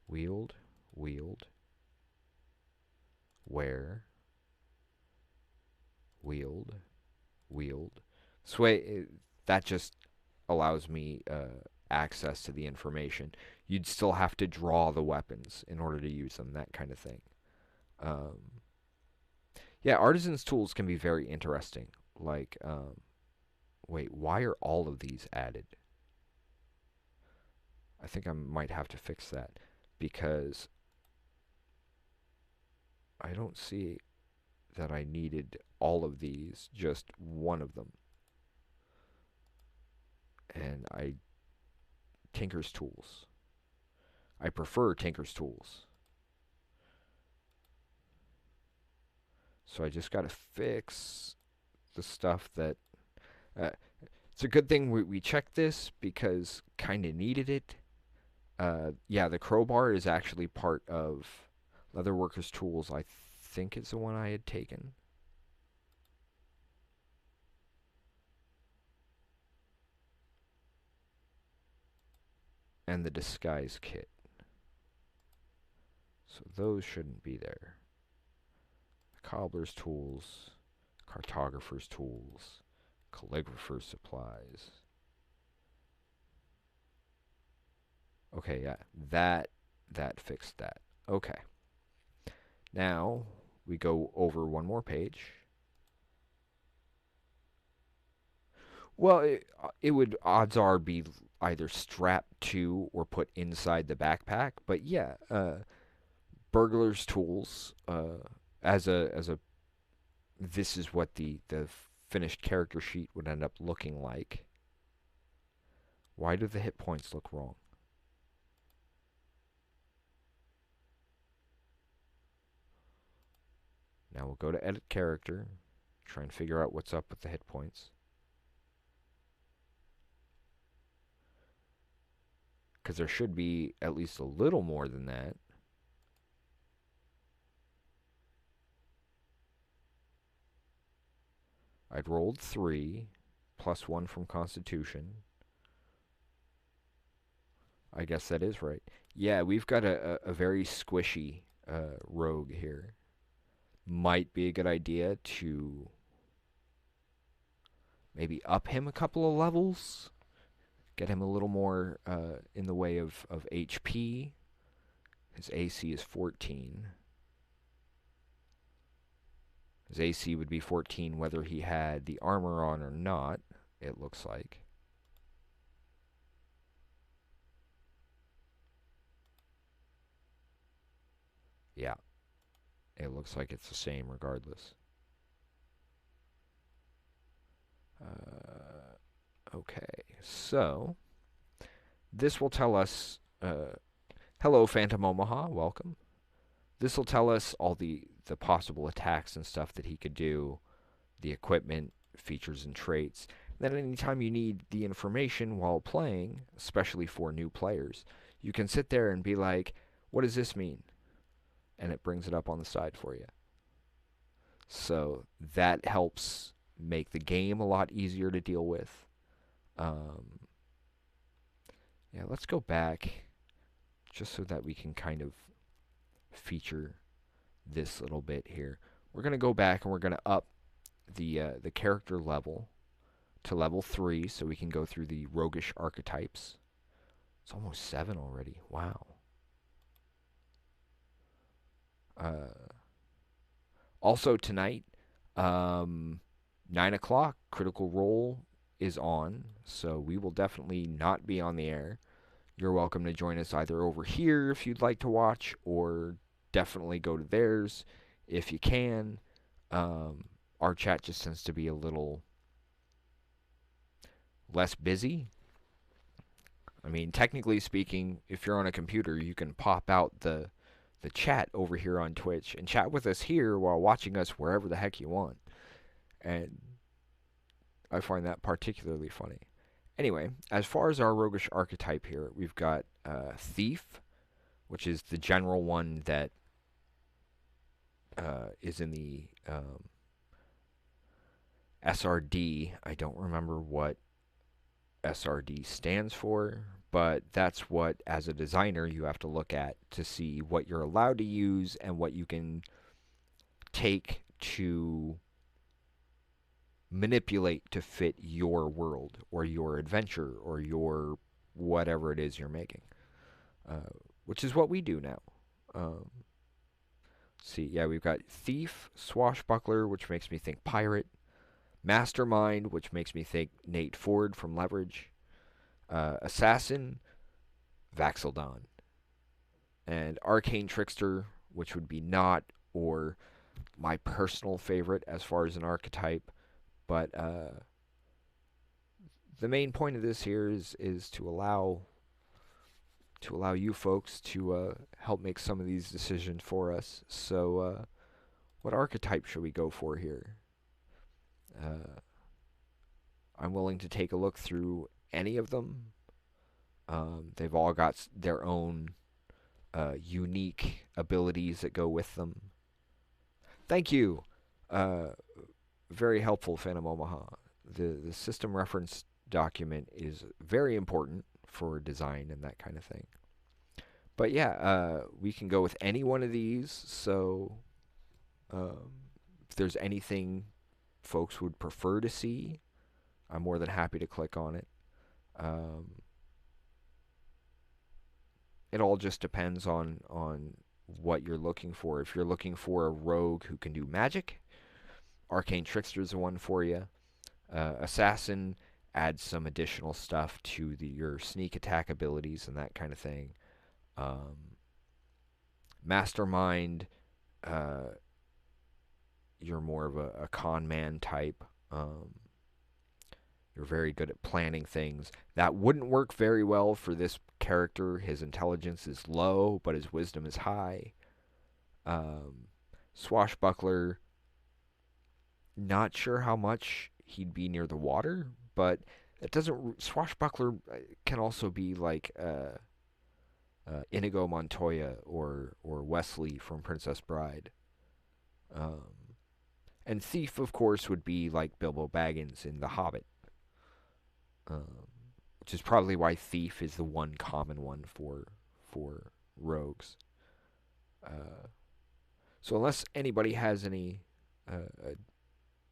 Wield, wield, wear, wield, wield. This way, that just allows me access to the information. You'd still have to draw the weapons in order to use them, that kind of thing. Yeah, artisan's tools can be very interesting. Like, wait, why are all of these added? I think I might have to fix that because I don't see that I needed all of these, just one of them. And Tinker's tools. I prefer Tinker's tools. So I just got to fix the stuff that... it's a good thing we checked this because kind of needed it. Yeah, the crowbar is actually part of Leatherworker's Tools. I think it's the one I had taken. And the disguise kit. So those shouldn't be there. The cobbler's tools, cartographer's tools, calligrapher's supplies. Okay, yeah, that fixed that. Okay. Now we go over one more page. Well, it would odds are be either strapped to or put inside the backpack. But yeah, burglar's tools as a this is what the finished character sheet would end up looking like. Why do the hit points look wrong? Now we'll go to edit character, try and figure out what's up with the hit points. Because there should be at least a little more than that. I'd rolled 3, plus 1 from Constitution. I guess that is right. Yeah, we've got a very squishy rogue here. Might be a good idea to maybe up him a couple of levels. Get him a little more in the way of HP. His AC is 14. His AC would be 14 whether he had the armor on or not, it looks like. Yeah. It looks like it's the same regardless. Okay, so this will tell us, hello Phantom Omaha, welcome. This will tell us all the possible attacks and stuff that he could do, the equipment, features, and traits. Then anytime you need the information while playing, especially for new players, you can sit there and be like, what does this mean? And it brings it up on the side for you. So that helps make the game a lot easier to deal with. Yeah, let's go back just so that we can kind of feature this little bit here. We're going to go back and we're going to up the character level to level 3 so we can go through the roguish archetypes. It's almost 7 already. Wow. Also tonight, 9 o'clock, Critical Role is on, so we will definitely not be on the air. You're welcome to join us either over here if you'd like to watch, or definitely go to theirs if you can. Our chat just tends to be a little less busy. I mean, technically speaking, if you're on a computer, you can pop out the chat over here on Twitch and chat with us here while watching us wherever the heck you want. And I find that particularly funny. Anyway, as far as our roguish archetype here, we've got Thief, which is the general one that is in the SRD. I don't remember what SRD stands for, but that's what, as a designer, you have to look at to see what you're allowed to use and what you can take to manipulate to fit your world or your adventure or your whatever it is you're making, which is what we do now. See, yeah, we've got Thief, Swashbuckler, which makes me think Pirate, Mastermind, which makes me think Nate Ford from Leverage, Assassin, Vaxeldon, and Arcane Trickster, which would be not or my personal favorite as far as an archetype, but the main point of this here is to allow you folks to help make some of these decisions for us. So, what archetype should we go for here? I'm willing to take a look through any of them. They've all got their own unique abilities that go with them. Thank you. Very helpful, Phantom Omaha. The system reference document is very important for design and that kind of thing. But yeah, we can go with any one of these. So if there's anything folks would prefer to see, I'm more than happy to click on it. It all just depends on what you're looking for. If you're looking for a rogue who can do magic, Arcane Trickster is the one for you. Assassin adds some additional stuff to your sneak attack abilities and that kind of thing. Mastermind, you're more of a con man type. You're very good at planning things. That wouldn't work very well for this character. His intelligence is low, but his wisdom is high. Swashbuckler, not sure how much he'd be near the water, but it doesn't. Swashbuckler can also be like Inigo Montoya or Wesley from Princess Bride. And Thief, of course, would be like Bilbo Baggins in The Hobbit. Which is probably why Thief is the one common one for rogues. So unless anybody has any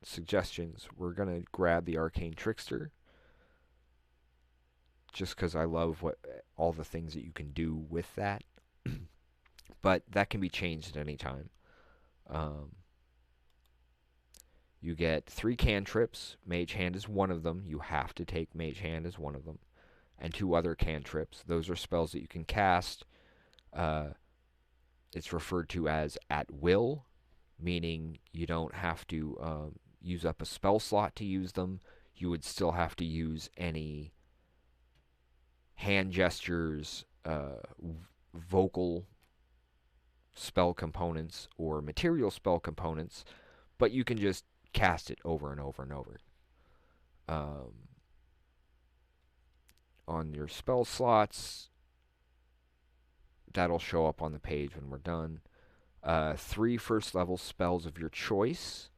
suggestions, we're going to grab the Arcane Trickster. Just because I love all the things that you can do with that. But that can be changed at any time. You get 3 cantrips. Mage Hand is one of them. You have to take Mage Hand as one of them. And 2 other cantrips. Those are spells that you can cast. It's referred to as at will, meaning you don't have to use up a spell slot to use them. You would still have to use any hand gestures, vocal spell components, or material spell components, but you can just cast it over and over and over. On your spell slots, that'll show up on the page when we're done. 3 first level spells of your choice.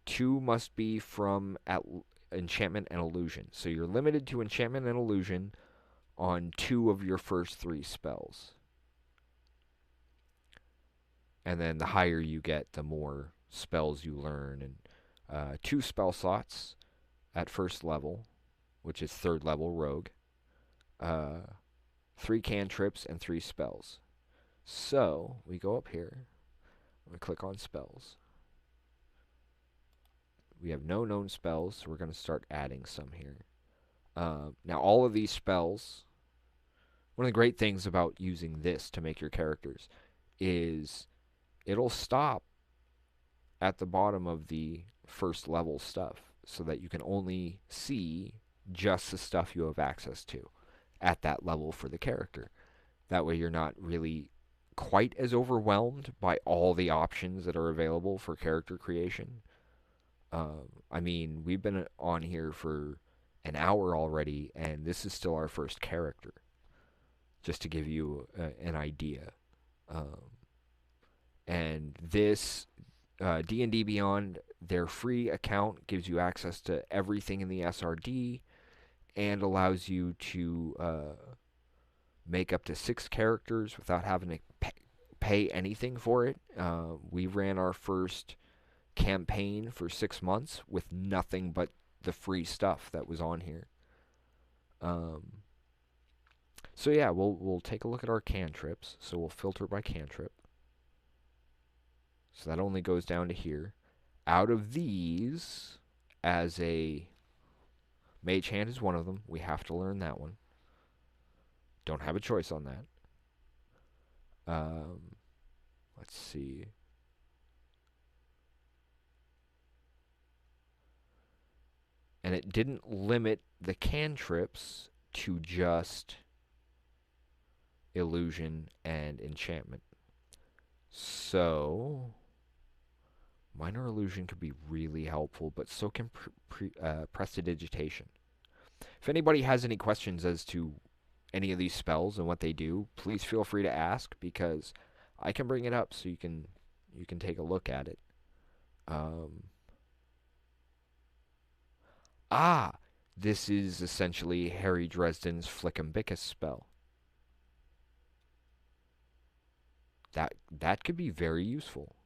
2 must be from enchantment and illusion. So you're limited to enchantment and illusion on 2 of your first 3 spells. And then the higher you get, the more spells you learn. And 2 spell slots at first level, which is 3rd level rogue. 3 cantrips and 3 spells. So we go up here. We click on spells. We have no known spells, so we're going to start adding some here. Now, all of these spells, one of the great things about using this to make your characters is it'll stop at the bottom of the first level stuff so that you can only see just the stuff you have access to at that level for the character. That way you're not really quite as overwhelmed by all the options that are available for character creation. I mean, we've been on here for an hour already, and this is still our first character, just to give you an idea. Um, and this D&D Beyond, their free account gives you access to everything in the SRD and allows you to make up to 6 characters without having to pay anything for it. We ran our first campaign for 6 months with nothing but the free stuff that was on here. So yeah, we'll take a look at our cantrips. So we'll filter by cantrip. So that only goes down to here. Out of these, as a mage hand is one of them. We have to learn that one. Don't have a choice on that. Let's see. And it didn't limit the cantrips to just illusion and enchantment. So, minor illusion could be really helpful, but so can prestidigitation. If anybody has any questions as to any of these spells and what they do, please feel free to ask, because I can bring it up so you can take a look at it. This is essentially Harry Dresden's Flickumbicus spell. That could be very useful.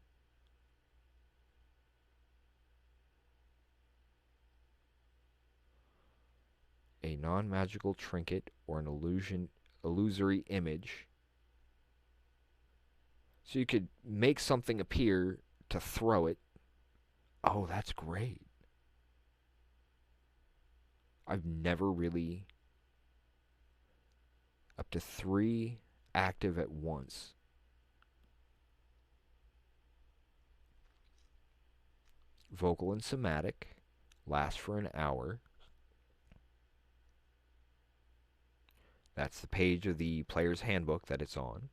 A non-magical trinket or an illusory image. So you could make something appear to throw it. Oh, that's great. I've never really... Up to 3 active at once. Vocal and somatic. Last for an hour. That's the page of the player's handbook that it's on.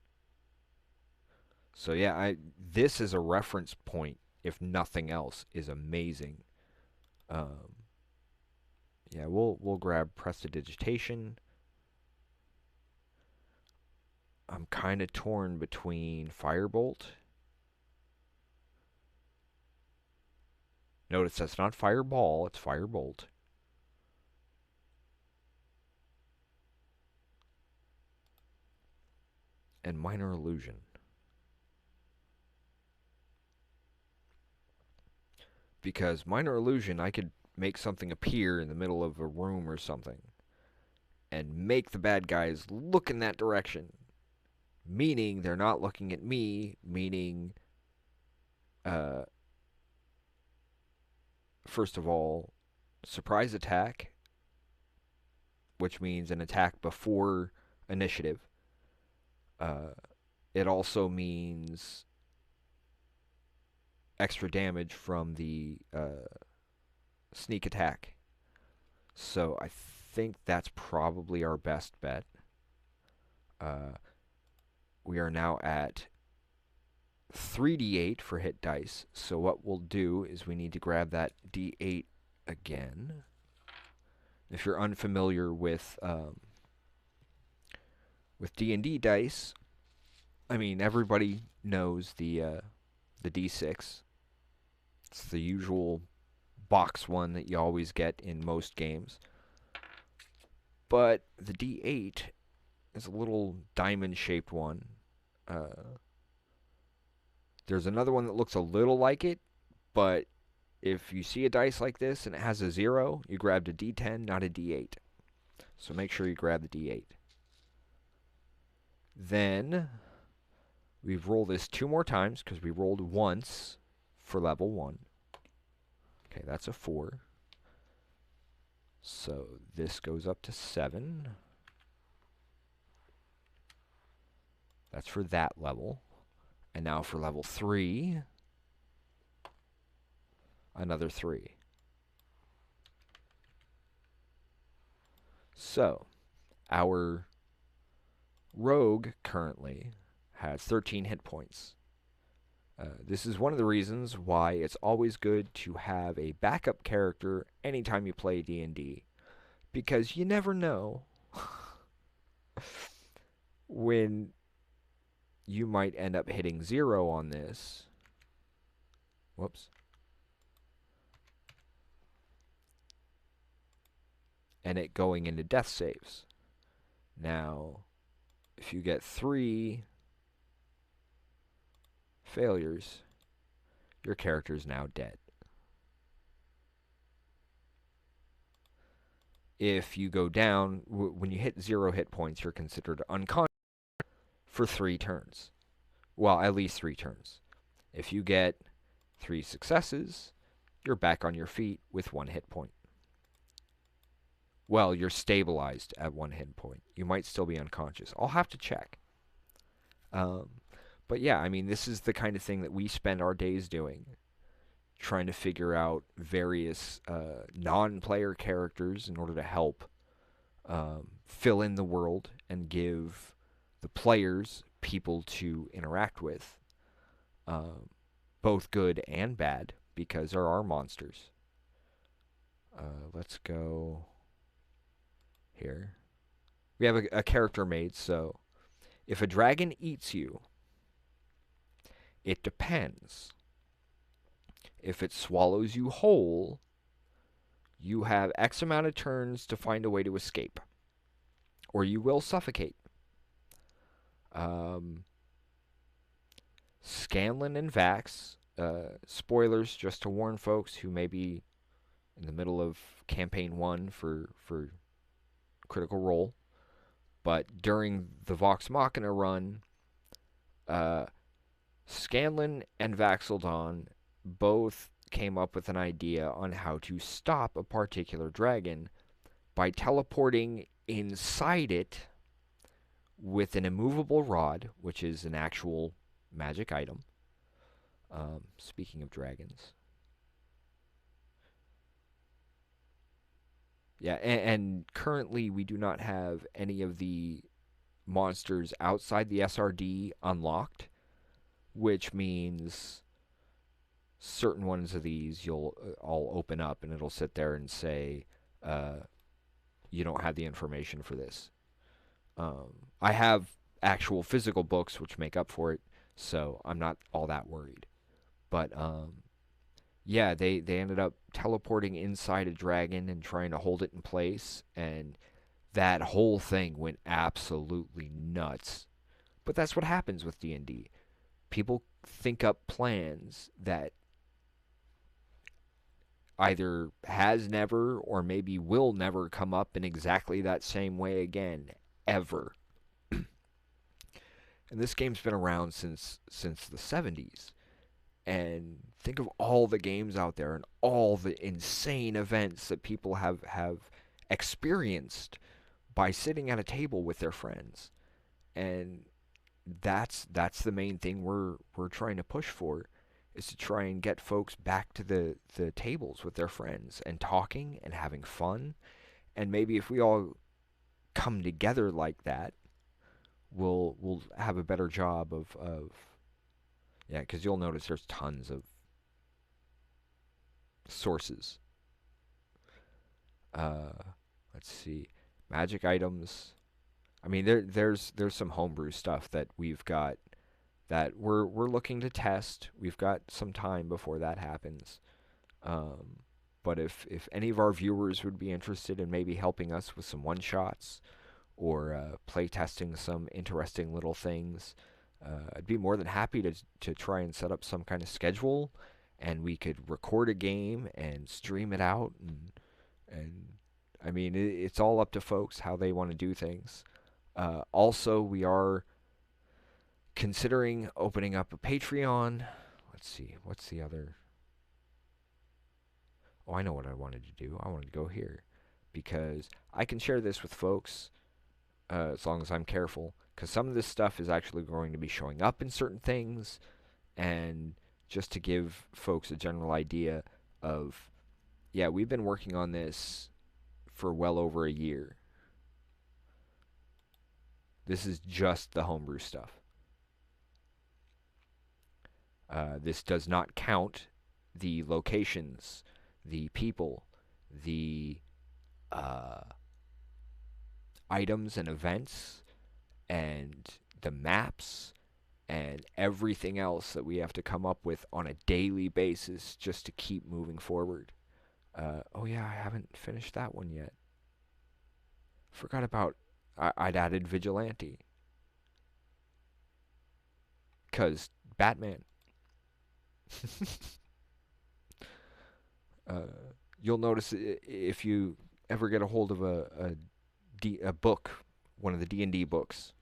So yeah, this is a reference point, if nothing else, is amazing. Yeah, we'll grab prestidigitation. I'm kind of torn between Firebolt. Notice that's not Fireball, it's Firebolt. And Minor Illusion. Because Minor Illusion, I could make something appear in the middle of a room or something and make the bad guys look in that direction. Meaning they're not looking at me, meaning, first of all, surprise attack, which means an attack before initiative. It also means extra damage from the sneak attack. So I think that's probably our best bet. We are now at 3d8 for hit dice. So what we'll do is we need to grab that d8 again. If you're unfamiliar with D&D dice, I mean, everybody knows the D6. It's the usual box one that you always get in most games. But the D8 is a little diamond-shaped one. There's another one that looks a little like it, but if you see a dice like this and it has a 0, you grabbed a D10, not a D8. So make sure you grab the D8. Then we roll this 2 more times because we rolled once for level 1. Okay, that's a 4. So this goes up to 7. That's for that level. And now for level 3, another 3. So, our rogue currently has 13 hit points. This is one of the reasons why it's always good to have a backup character anytime you play D&D, because you never know when you might end up hitting 0 on this. Whoops. And it going into death saves. Now, if you get 3 failures, your character is now dead. If you go down, when you hit 0 hit points, you're considered unconscious for 3 turns. Well, at least 3 turns. If you get 3 successes, you're back on your feet with 1 hit point. Well, you're stabilized at 1 hit point. You might still be unconscious. I'll have to check. But yeah, I mean, this is the kind of thing that we spend our days doing, trying to figure out various non-player characters in order to help fill in the world and give the players people to interact with, both good and bad, because there are monsters. Let's go here. We have a character made, so if a dragon eats you, it depends. If it swallows you whole, you have X amount of turns to find a way to escape, or you will suffocate. Scanlan and Vax, spoilers just to warn folks who may be in the middle of campaign 1 for Critical Role, but during the Vox Machina run, Scanlan and Vax'ildan both came up with an idea on how to stop a particular dragon by teleporting inside it with an immovable rod, which is an actual magic item. Speaking of dragons. Yeah, and currently we do not have any of the monsters outside the SRD unlocked, which means certain ones of these you'll all open up and it'll sit there and say, you don't have the information for this. I have actual physical books which make up for it, so I'm not all that worried. But yeah, they ended up teleporting inside a dragon and trying to hold it in place, and that whole thing went absolutely nuts. But that's what happens with D&D. People think up plans that either has never or maybe will never come up in exactly that same way again, ever. And this game's been around since the 70s. And think of all the games out there and all the insane events that people have experienced by sitting at a table with their friends. And that's the main thing we're trying to push for, is to try and get folks back to the tables with their friends and talking and having fun. And maybe if we all come together like that, we'll have a better job of yeah, because you'll notice there's tons of sources. Let's see, magic items. I mean, there's some homebrew stuff that we've got that we're looking to test. We've got some time before that happens. But if any of our viewers would be interested in maybe helping us with some one-shots or play testing some interesting little things, I'd be more than happy to try and set up some kind of schedule, and we could record a game and stream it out. And I mean, it's all up to folks how they want to do things. Also, we are considering opening up a Patreon. Let's see, what's the other? Oh, I know what I wanted to do. I wanted to go here. because I can share this with folks as long as I'm careful, because some of this stuff is actually going to be showing up in certain things, and just to give folks a general idea of, yeah, we've been working on this for well over a year. This is just the homebrew stuff. This does not count the locations, the people, the uh, items and events, and the maps, and everything else that we have to come up with on a daily basis just to keep moving forward. Oh yeah, I haven't finished that one yet. Forgot about I'd added Vigilante. 'Cause Batman. uh, you'll notice if you ever get a hold of a book, one of the D&D books.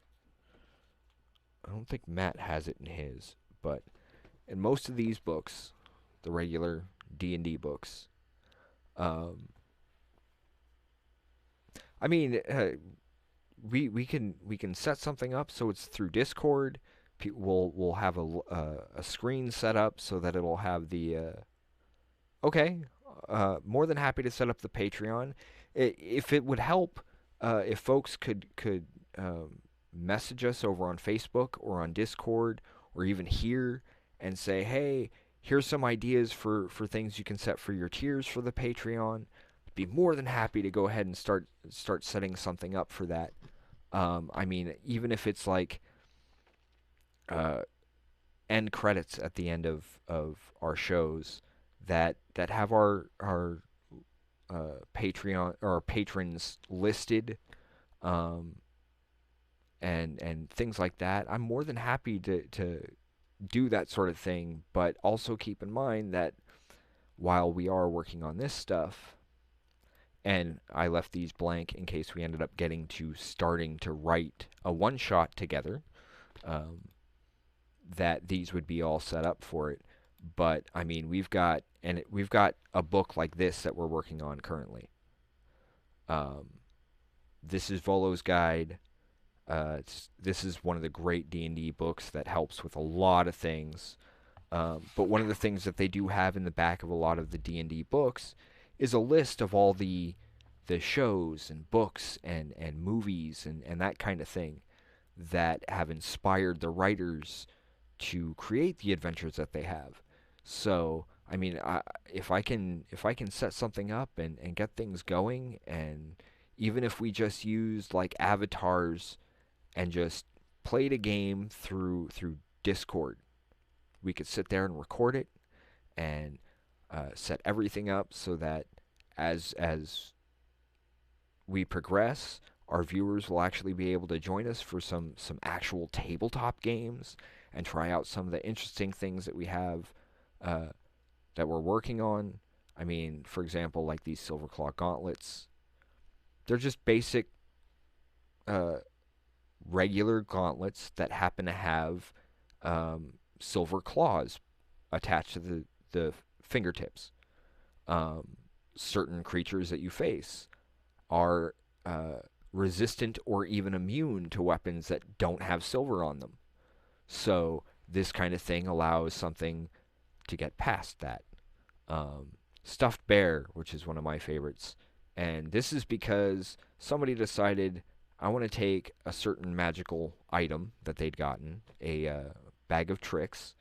I don't think Matt has it in his, but in most of these books, the regular D&D books, um, I mean, we can set something up so it's through Discord. We'll have a screen set up so that it'll have the okay. More than happy to set up the Patreon. If it would help, if folks could message us over on Facebook or on Discord or even here and say, hey, here's some ideas for things you can set for your tiers for the Patreon. I'd be more than happy to go ahead and start setting something up for that. I mean, even if it's like uh, end credits at the end of our shows that have our Patreon or our patrons listed, um, and things like that. I'm more than happy to do that sort of thing, but also keep in mind that while we are working on this stuff, and I left these blank in case we ended up getting to starting to write a one shot together, um, that these would be all set up for it. But I mean, we've got a book like this that we're working on currently. Um, this is Volo's Guide. This is one of the great D&D books that helps with a lot of things. But one of the things that they do have in the back of a lot of the D&D books is a list of all the shows and books and movies and that kind of thing that have inspired the writers to create the adventures that they have. So, I mean, if I can set something up and get things going, and even if we just used like avatars and just played a game through Discord, we could sit there and record it and set everything up so that as we progress, our viewers will actually be able to join us for some actual tabletop games and try out some of the interesting things that we have that we're working on. I mean, for example, like these Silverclaw gauntlets. They're just basic regular gauntlets that happen to have silver claws attached to the fingertips. Certain creatures that you face are resistant or even immune to weapons that don't have silver on them. So this kind of thing allows something to get past that. Stuffed bear, which is one of my favorites. And this is because somebody decided, I want to take a certain magical item that they'd gotten, a bag of tricks,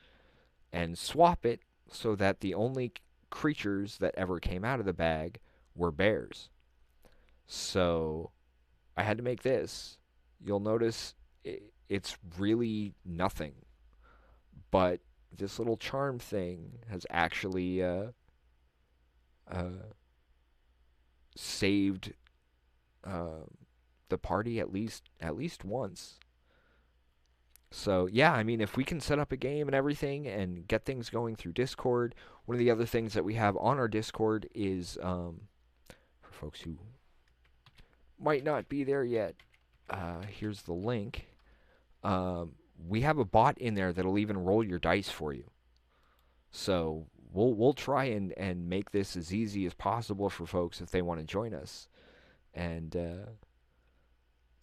and swap it so that the only creatures that ever came out of the bag were bears. So I had to make this. You'll notice it's really nothing. But this little charm thing has actually saved the party at least once. So yeah, I mean, if we can set up a game and everything and get things going through Discord, one of the other things that we have on our Discord is for folks who might not be there yet. Here's the link. We have a bot in there that'll even roll your dice for you. So we'll try and make this as easy as possible for folks if they want to join us. and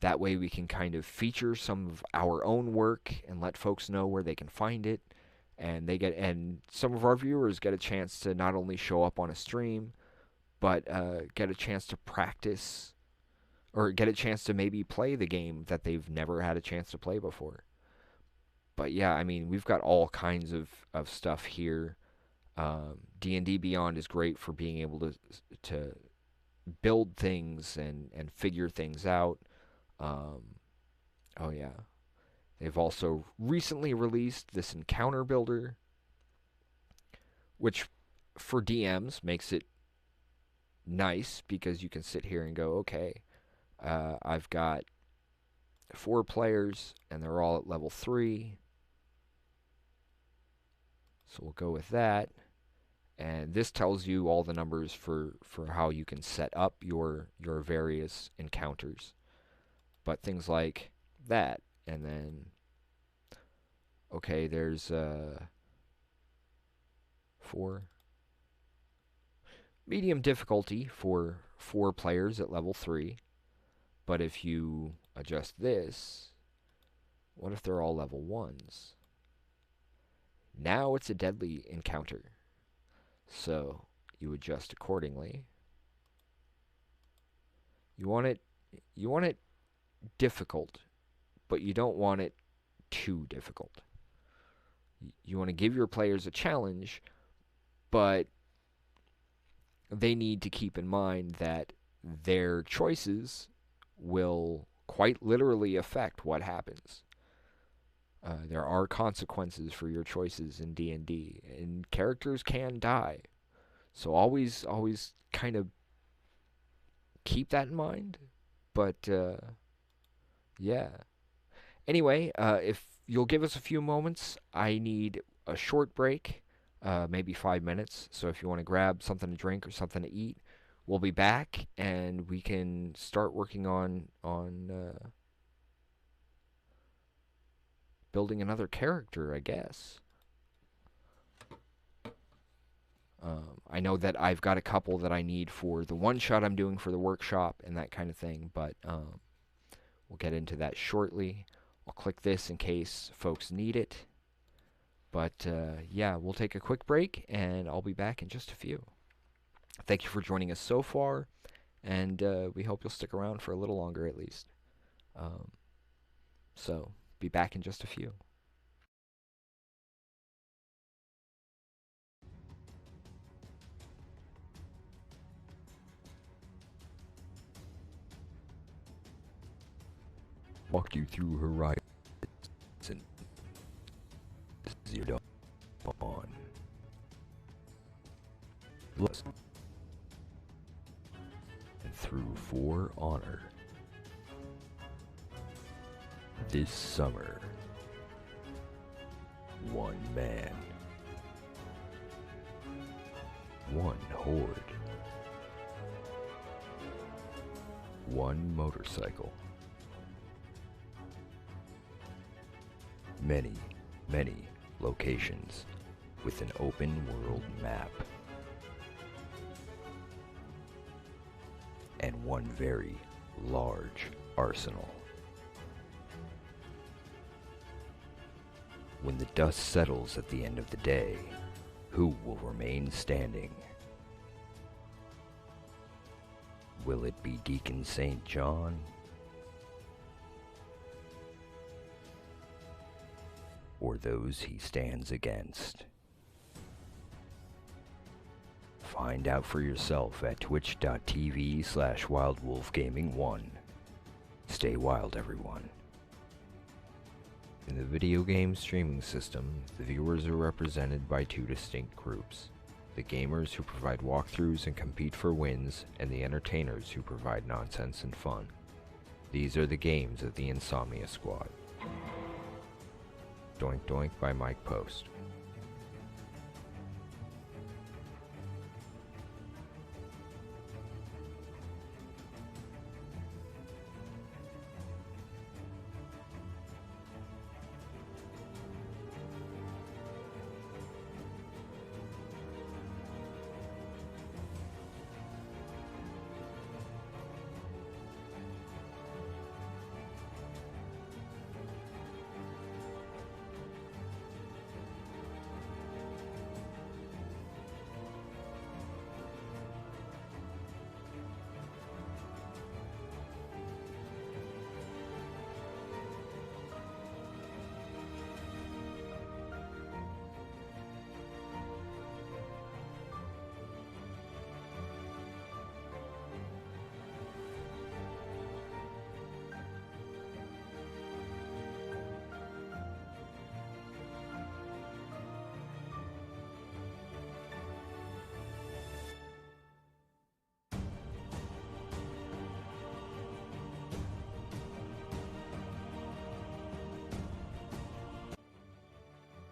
that way we can kind of feature some of our own work and let folks know where they can find it. And some of our viewers get a chance to not only show up on a stream, but get a chance to practice or get a chance to maybe play the game that they've never had a chance to play before. But yeah, I mean, we've got all kinds of stuff here. D&D Beyond is great for being able to build things and figure things out. Oh yeah. They've also recently released this encounter builder, which for DMs makes it nice because you can sit here and go, okay, I've got 4 players and they're all at level 3. So we'll go with that. And this tells you all the numbers for how you can set up your various encounters. But things like that, and then, okay, there's 4. Medium difficulty for 4 players at level 3. But if you adjust this, what if they're all level 1s? Now it's a deadly encounter. So you adjust accordingly. You want it difficult, but you don't want it too difficult. You want to give your players a challenge, but they need to keep in mind that their choices will quite literally affect what happens. There are consequences for your choices in D&D, and characters can die. So always kind of keep that in mind. But yeah. Anyway, if you'll give us a few moments, I need a short break, maybe 5 minutes. So if you want to grab something to drink or something to eat, we'll be back and we can start working on building another character, I guess. I know that I've got a couple that I need for the one-shot I'm doing for the workshop and that kind of thing, but we'll get into that shortly. I'll click this in case folks need it. But yeah, we'll take a quick break, and I'll be back in just a few. Thank you for joining us so far, and we hope you'll stick around for a little longer at least. So, be back in just a few. Walk you through horizon zero on. Listen. And through for honor. This summer, one man, one horde, one motorcycle, many locations with an open world map, and one very large arsenal. When the dust settles at the end of the day, who will remain standing? Will it be Deacon St. John? Or those he stands against? Find out for yourself at twitch.tv/wildwolfgaming1. Stay wild, everyone. In the video game streaming system, the viewers are represented by 2 distinct groups: the gamers who provide walkthroughs and compete for wins, and the entertainers who provide nonsense and fun. These are the games of the Insomnia Squad. Doink Doink by Mike Post.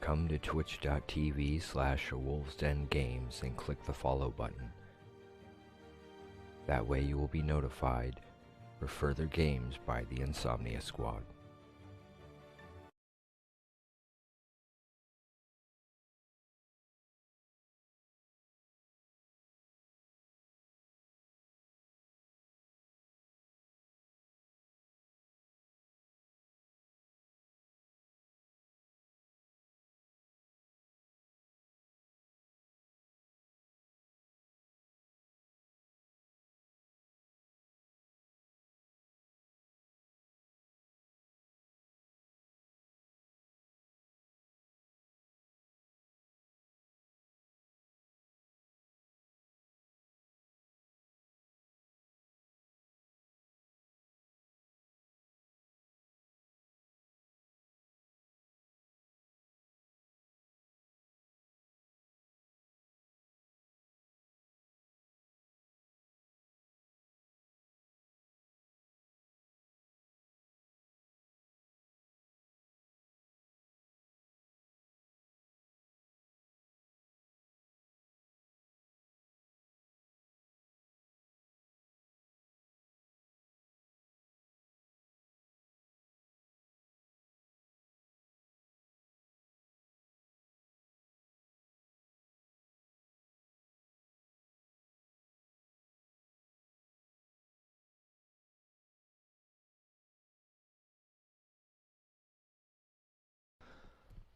come to twitch.tv/awolvesdengames and click the follow button. That way you will be notified for further games by the Insomnia Squad.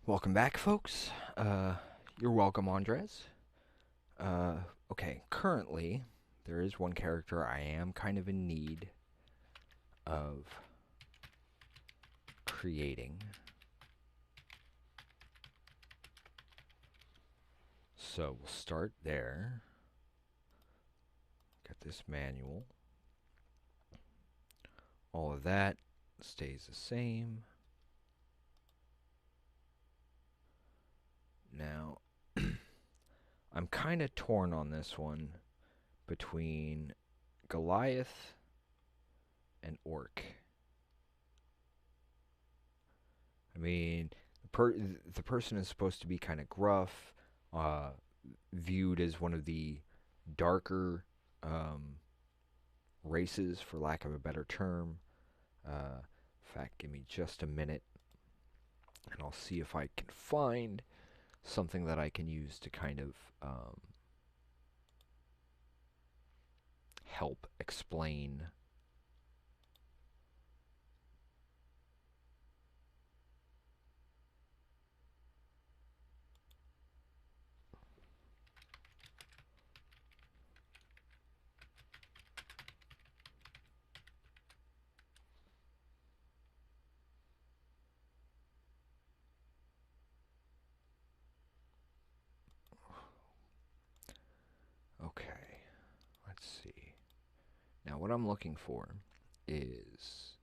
Welcome back, folks. You're welcome, Andres. Okay, currently, there is one character I am kind of in need of creating. So, we'll start there. Got this manual. All of that stays the same. Now, I'm kind of torn on this one between Goliath and Orc. I mean, the person is supposed to be kind of gruff, viewed as one of the darker races, for lack of a better term. In fact, give me just a minute, and I'll see if I can find something that I can use to kind of help explain. Okay, let's see. Now, what I'm looking for is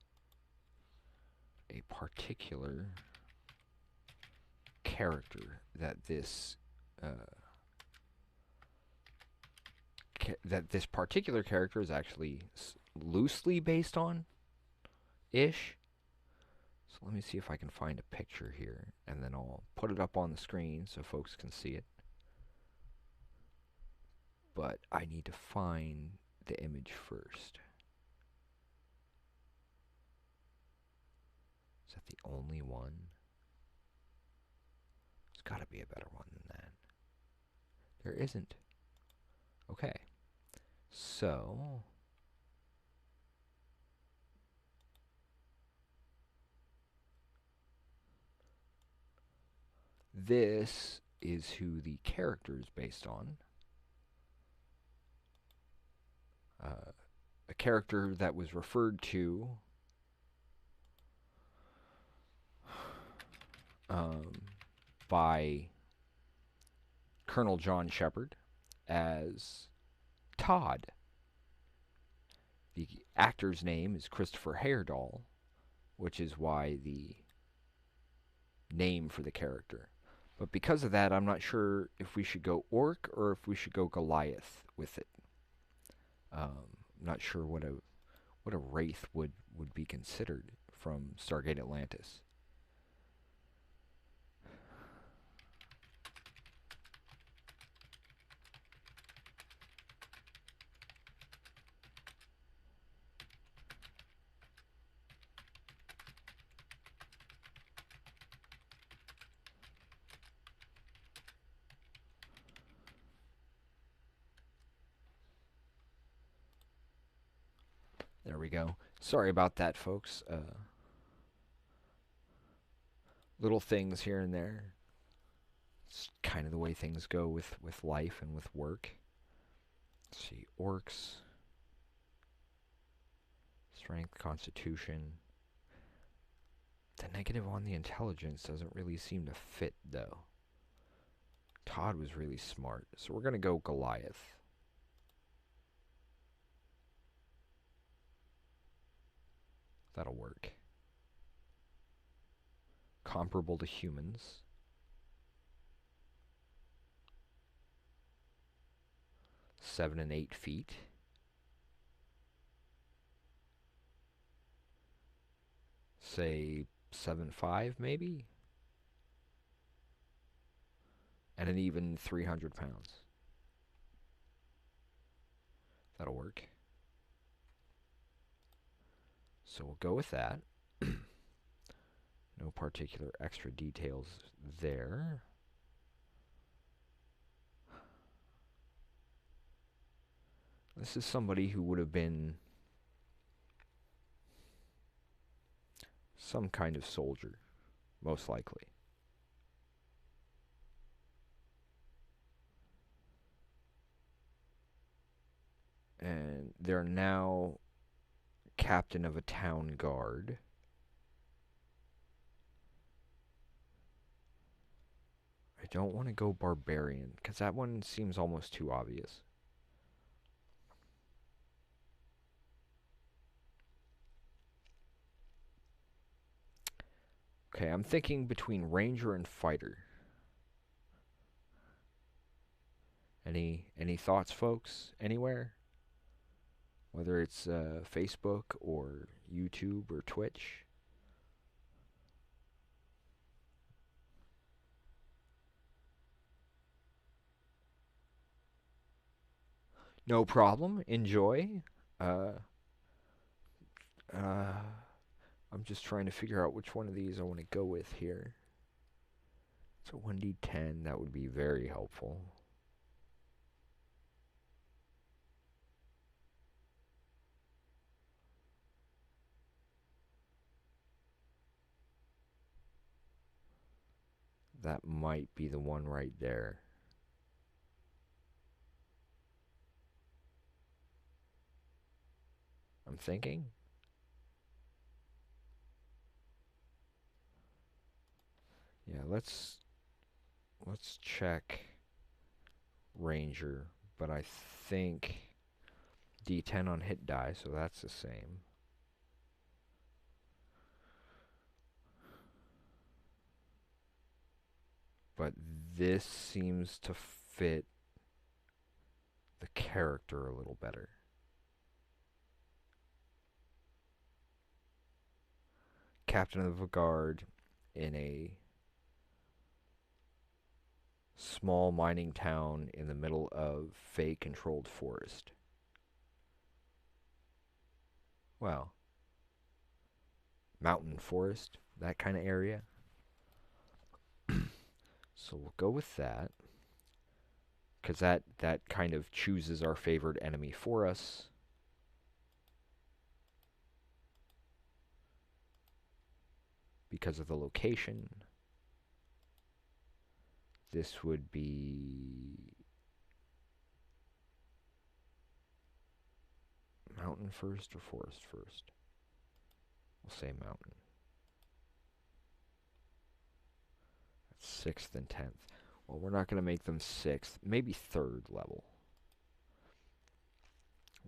a particular character that this particular character is actually loosely based on ish. So let me see if I can find a picture here, and then I'll put it up on the screen so folks can see it. But I need to find the image first. Is that the only one? There's got to be a better one than that. There isn't. Okay. So this is who the character is based on. A character that was referred to by Colonel John Shepard as Todd. The actor's name is Christopher Heyerdahl, which is why the name for the character. But because of that, I'm not sure if we should go Orc or if we should go Goliath with it. Not sure what a wraith would be considered from Stargate Atlantis. There we go. Sorry about that, folks. Little things here and there. It's kind of the way things go with life and with work. Let's see, orcs. Strength, constitution. The negative on the intelligence doesn't really seem to fit, though. Todd was really smart, so we're going to go Goliath. That'll work. Comparable to humans. Seven and 8 feet. Say 7'5", maybe? And an even 300 pounds. That'll work. So we'll go with that. No particular extra details there. This is somebody who would have been some kind of soldier, most likely. And they're now captain of a town guard. I don't want to go barbarian, because that one seems almost too obvious. Okay, I'm thinking between ranger and fighter. Any thoughts, folks? Anywhere? Whether it's Facebook or YouTube or Twitch. No problem. Enjoy. I'm just trying to figure out which one of these I want to go with here. So 1d10, that would be very helpful. That might be the one right there. I'm thinking. Yeah, let's check Ranger, but I think D10 on hit die, so that's the same. But this seems to fit the character a little better. Captain of the Guard in a small mining town in the middle of Fey-controlled forest. Well, mountain forest, that kind of area. So we'll go with that, because that kind of chooses our favored enemy for us. Because of the location. This would be mountain first or forest first? We'll say mountain. That's 6th and 10th. Well, we're not going to make them 6th. Maybe 3rd level.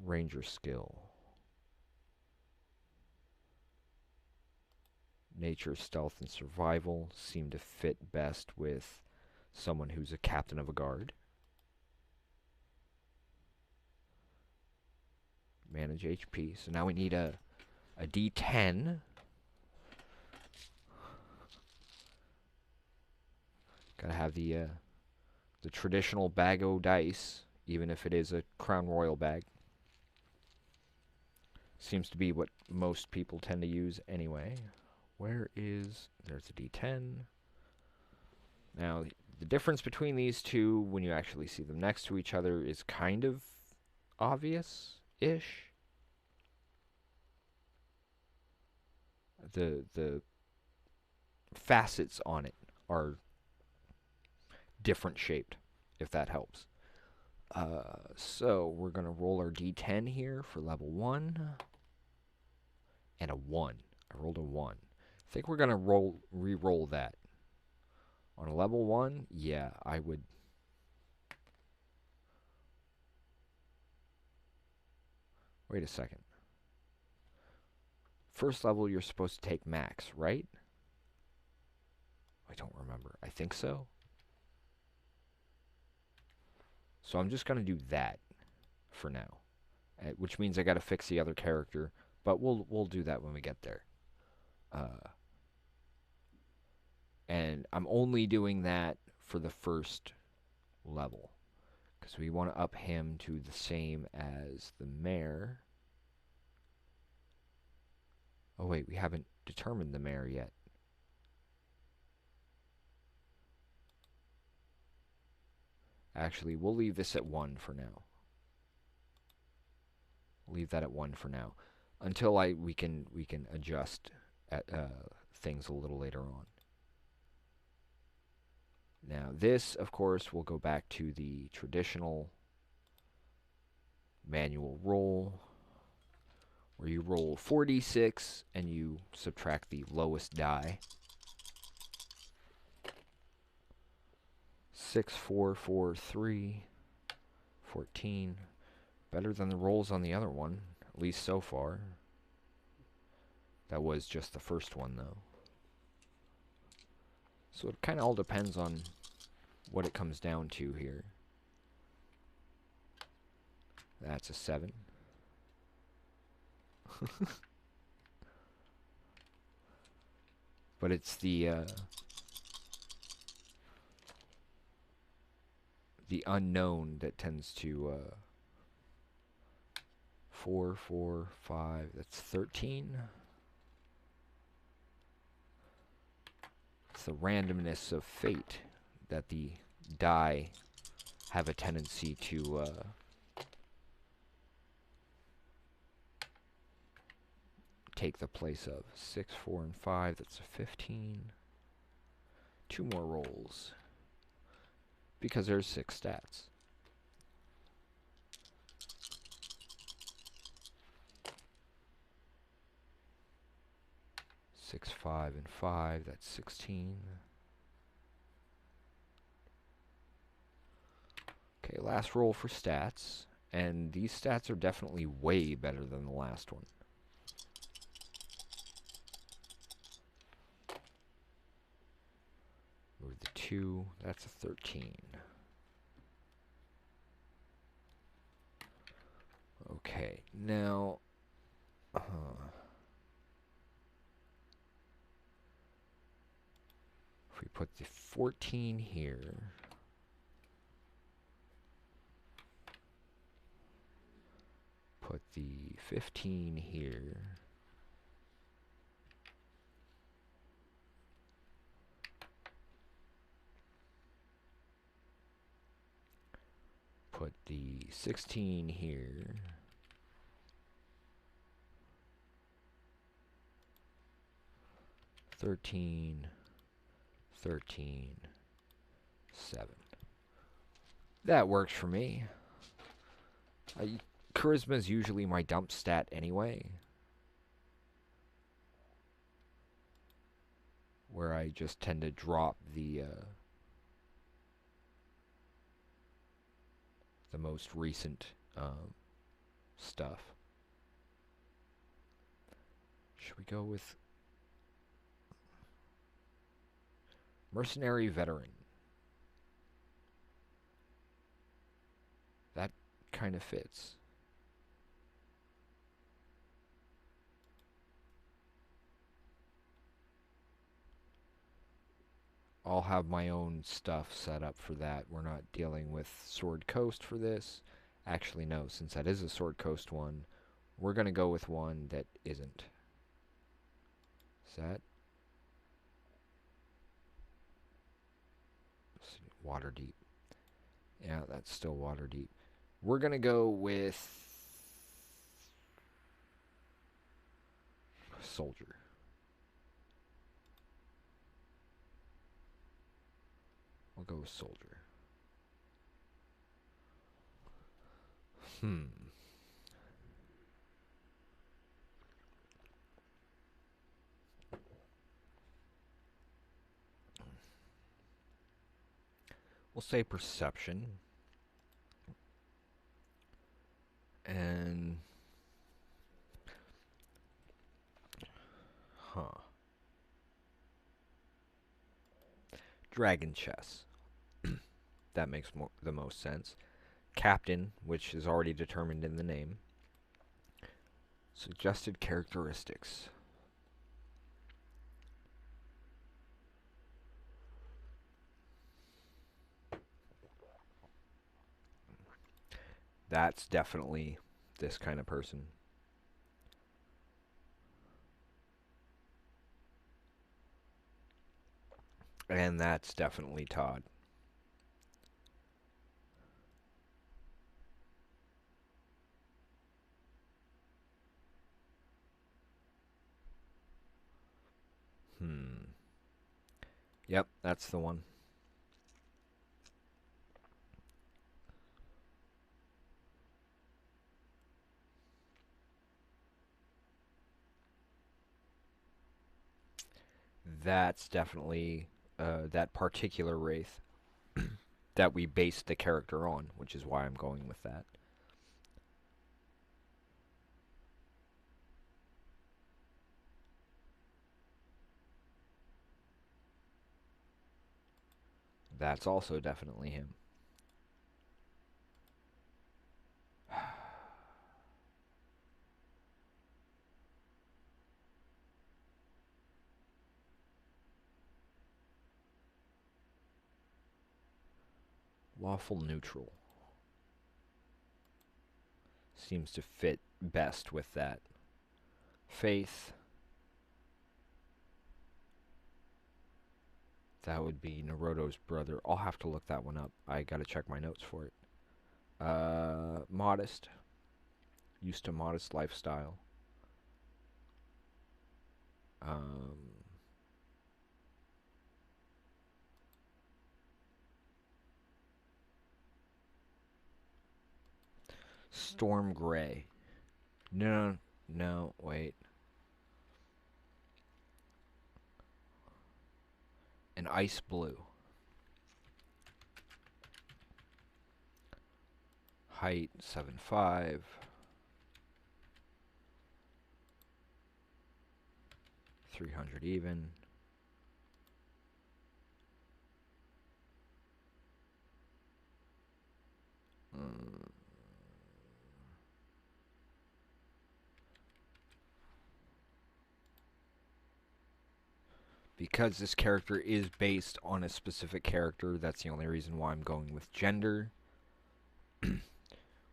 Ranger skill. Nature, stealth, and survival seem to fit best with someone who's a captain of a guard. Manage HP. So now we need a D10. Gotta have the traditional bag o' dice, even if it is a Crown Royal bag. Seems to be what most people tend to use anyway. There's a D10. Now, the difference between these two, when you actually see them next to each other, is kind of obvious-ish. the facets on it are different shaped, if that helps. So we're going to roll our d10 here for level 1. And a 1. I rolled a 1. I think we're going to re-roll that. On a level 1, yeah, I would. Wait a second. First level, you're supposed to take max, right? I don't remember. I think so. So I'm just going to do that for now, which means I got to fix the other character, but we'll do that when we get there. And I'm only doing that for the first level, because we want to up him to the same as the mayor. Oh wait, we haven't determined the mayor yet. Actually, we'll leave this at 1 for now. Leave that at 1 for now, until we can adjust at things a little later on. Now this, of course, will go back to the traditional manual roll, where you roll 4d6 and you subtract the lowest die. 6, 4, 4, 3, 14. Better than the rolls on the other one, at least so far. That was just the first one, though. So it kind of all depends on what it comes down to here. That's a 7. But it's the unknown that tends to 4, 4, 5. That's 13. It's the randomness of fate that the die have a tendency to take the place of. 6, 4, and 5. That's a 15. 2 more rolls, because there's 6 stats. Six, 5, and 5. That's 16. Okay, last roll for stats. And these stats are definitely way better than the last one. Move the 2. That's a 13. Okay, now... if we put the 14 here, put the 15 here, put the 16 here, $13, 13, 7. That works for me. Charisma is usually my dump stat anyway, where I just tend to drop the most recent stuff. Should we go with Mercenary Veteran? That kind of fits. I'll have my own stuff set up for that. We're not dealing with Sword Coast for this. Actually, no, since that is a Sword Coast one, we're going to go with one that isn't. Is that? Waterdeep. Yeah, that's still Waterdeep. We're going to go with Soldier. go with soldier. We'll say perception. And... Dragon chess. That makes the most sense. Captain, which is already determined in the name. Suggested characteristics. That's definitely this kind of person. And that's definitely Todd. Yep, that's the one. That's definitely that particular wraith that we based the character on, which is why I'm going with that. That's also definitely him. Lawful neutral. Seems to fit best with that. Faith. That would be Naruto's brother. I'll have to look that one up. I gotta check my notes for it. Modest. Used to modest lifestyle. Storm gray. No, wait. An ice blue. Height 7'5". 300 even. Because this character is based on a specific character, that's the only reason why I'm going with gender.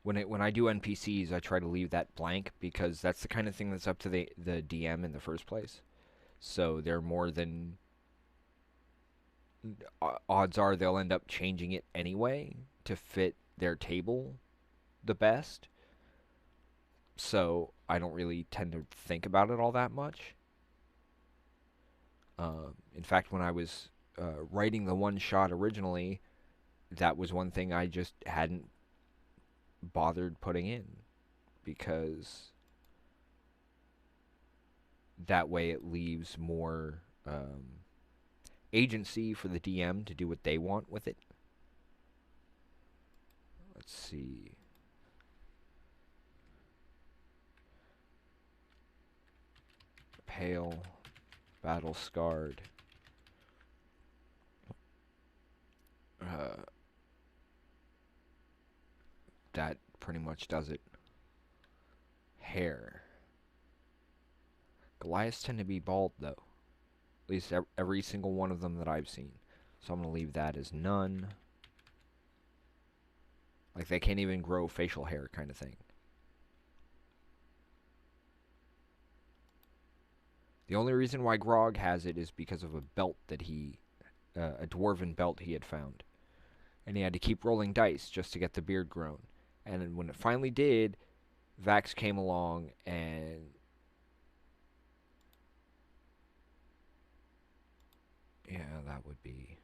When I do NPCs, I try to leave that blank because that's the kind of thing that's up to the DM in the first place. So they're more than... odds are they'll end up changing it anyway to fit their table the best. So I don't really tend to think about it all that much. In fact, when I was writing the one shot originally, that was one thing I just hadn't bothered putting in, because that way it leaves more agency for the DM to do what they want with it. Let's see. Pale, battle scarred. That pretty much does it. Hair. Goliaths tend to be bald, though. At least every single one of them that I've seen. So I'm going to leave that as none. Like, they can't even grow facial hair kind of thing. The only reason why Grog has it is because of a belt that a dwarven belt he had found. And he had to keep rolling dice just to get the beard grown. And when it finally did, Vax came along and... yeah, that would be...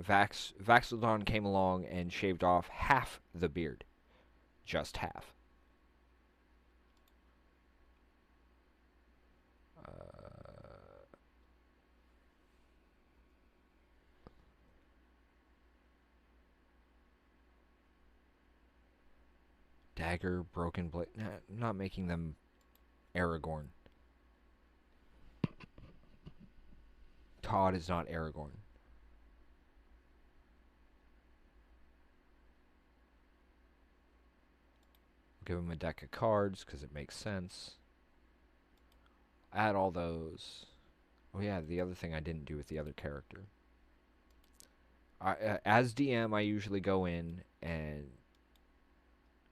Vax'ildan came along and shaved off half the beard. Just half. Dagger, broken blade. Nah, I'm not making them Aragorn. Todd is not Aragorn. Give him a deck of cards because it makes sense. Add all those. Oh yeah, the other thing I didn't do with the other character. As DM, I usually go in and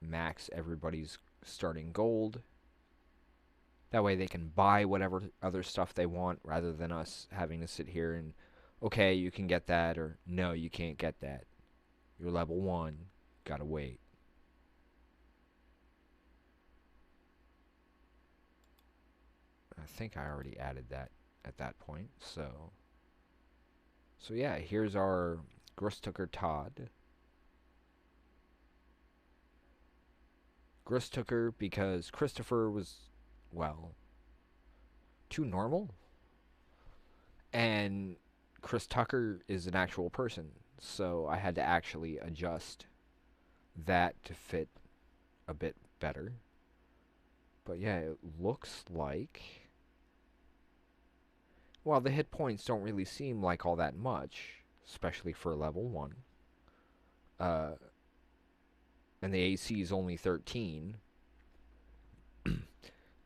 max everybody's starting gold. That way they can buy whatever other stuff they want rather than us having to sit here and, okay, you can get that, or no, you can't get that. You're level 1. Gotta wait. I think I already added that at that point, so yeah, here's our Gristooker Todd. Gristooker because Christopher was, well, too normal. And Chris Tucker is an actual person, so I had to actually adjust that to fit a bit better. But yeah, it looks like, well, the hit points don't really seem like all that much, especially for level 1. And the AC is only 13.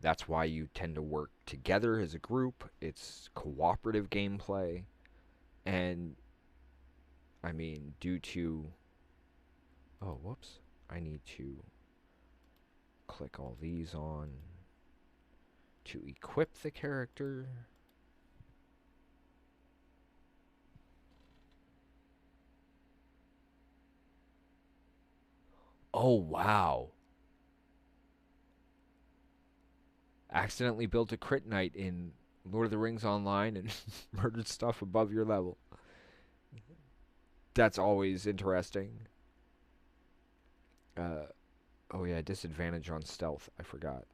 That's why you tend to work together as a group. It's cooperative gameplay. And, I mean, due to... Oh, whoops. I need to click all these on to equip the character. Oh, wow. Accidentally built a crit knight in Lord of the Rings Online and murdered stuff above your level. That's always interesting. Oh yeah, disadvantage on stealth. I forgot.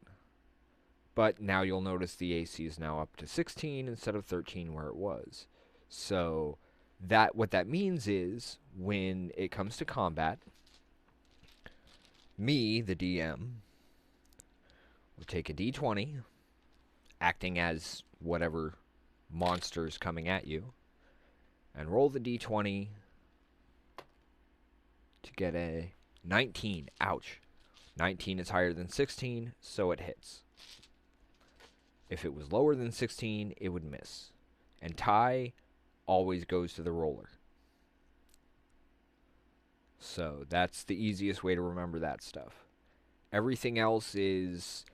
But now you'll notice the AC is now up to 16 instead of 13 where it was. So what that means is when it comes to combat, me, the DM, will take a d20, acting as whatever monster's coming at you, and roll the d20 to get a 19. Ouch. 19 is higher than 16, so it hits. If it was lower than 16, it would miss. And tie always goes to the roller. So that's the easiest way to remember that stuff. Everything else is,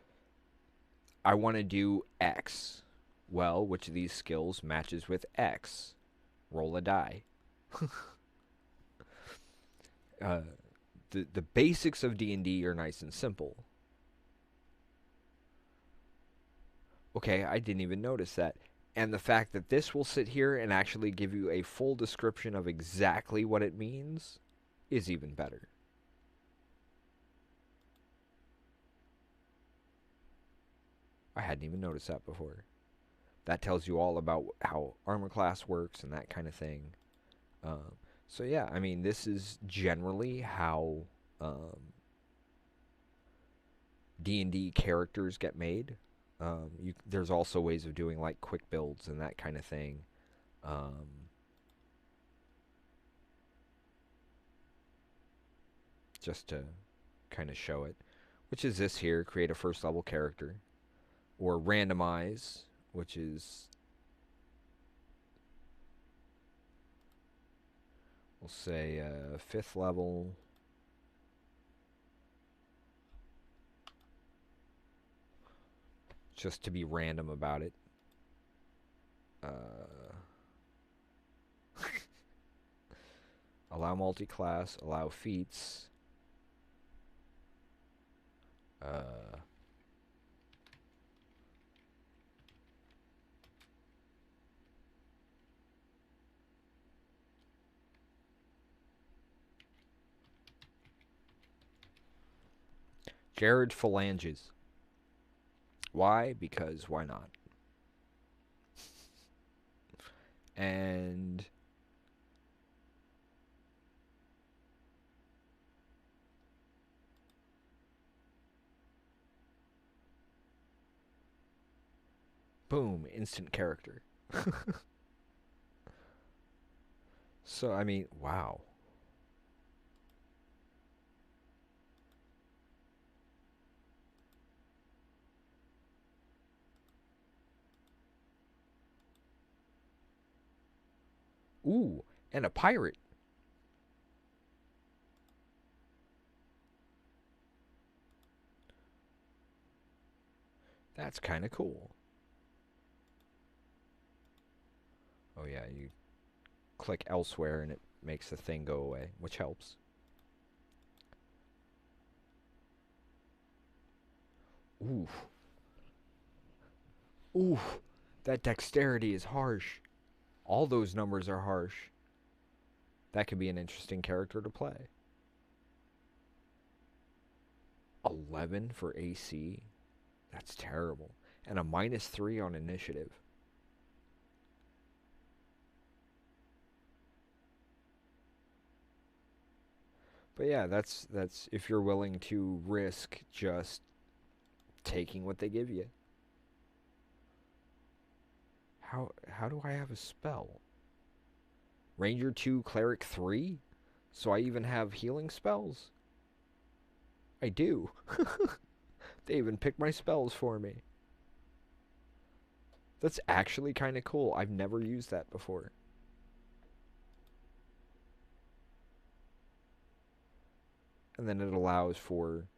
I want to do X. Well, which of these skills matches with X? Roll a die. The basics of D&D are nice and simple. Okay, I didn't even notice that. And the fact that this will sit here and actually give you a full description of exactly what it means is even better. I hadn't even noticed that before. That tells you all about how armor class works and that kind of thing. So yeah, I mean, this is generally how D&D characters get made. There's also ways of doing like quick builds and that kind of thing. Just to kind of show it. Which is this here, create a first level character. Or randomize, which is, we'll say 5th level. Just to be random about it. Allow multi-class, allow feats. Jared Phalanges. Why? Because why not? And boom, instant character. So, I mean, wow. Ooh, and a pirate. That's kind of cool. Oh, yeah, you click elsewhere and it makes the thing go away, which helps. Ooh. Ooh. That dexterity is harsh. All those numbers are harsh. That could be an interesting character to play. 11 for AC? That's terrible. And a -3 on initiative. But yeah, that's if you're willing to risk just taking what they give you. How do I have a spell? Ranger 2, Cleric 3? So I even have healing spells? I do. They even pick my spells for me. That's actually kind of cool. I've never used that before. And then it allows for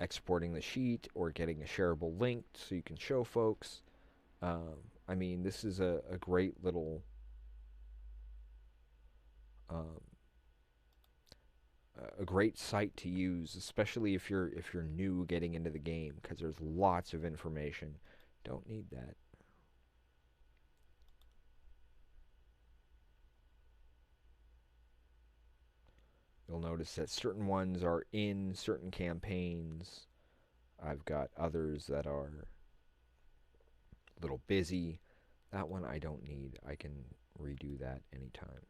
exporting the sheet or getting a shareable link so you can show folks. I mean, this is a great little um, a great site to use, especially if you're new getting into the game, because there's lots of information. Don't need that. You'll notice that certain ones are in certain campaigns. I've got others that are a little busy. That one I don't need. I can redo that anytime.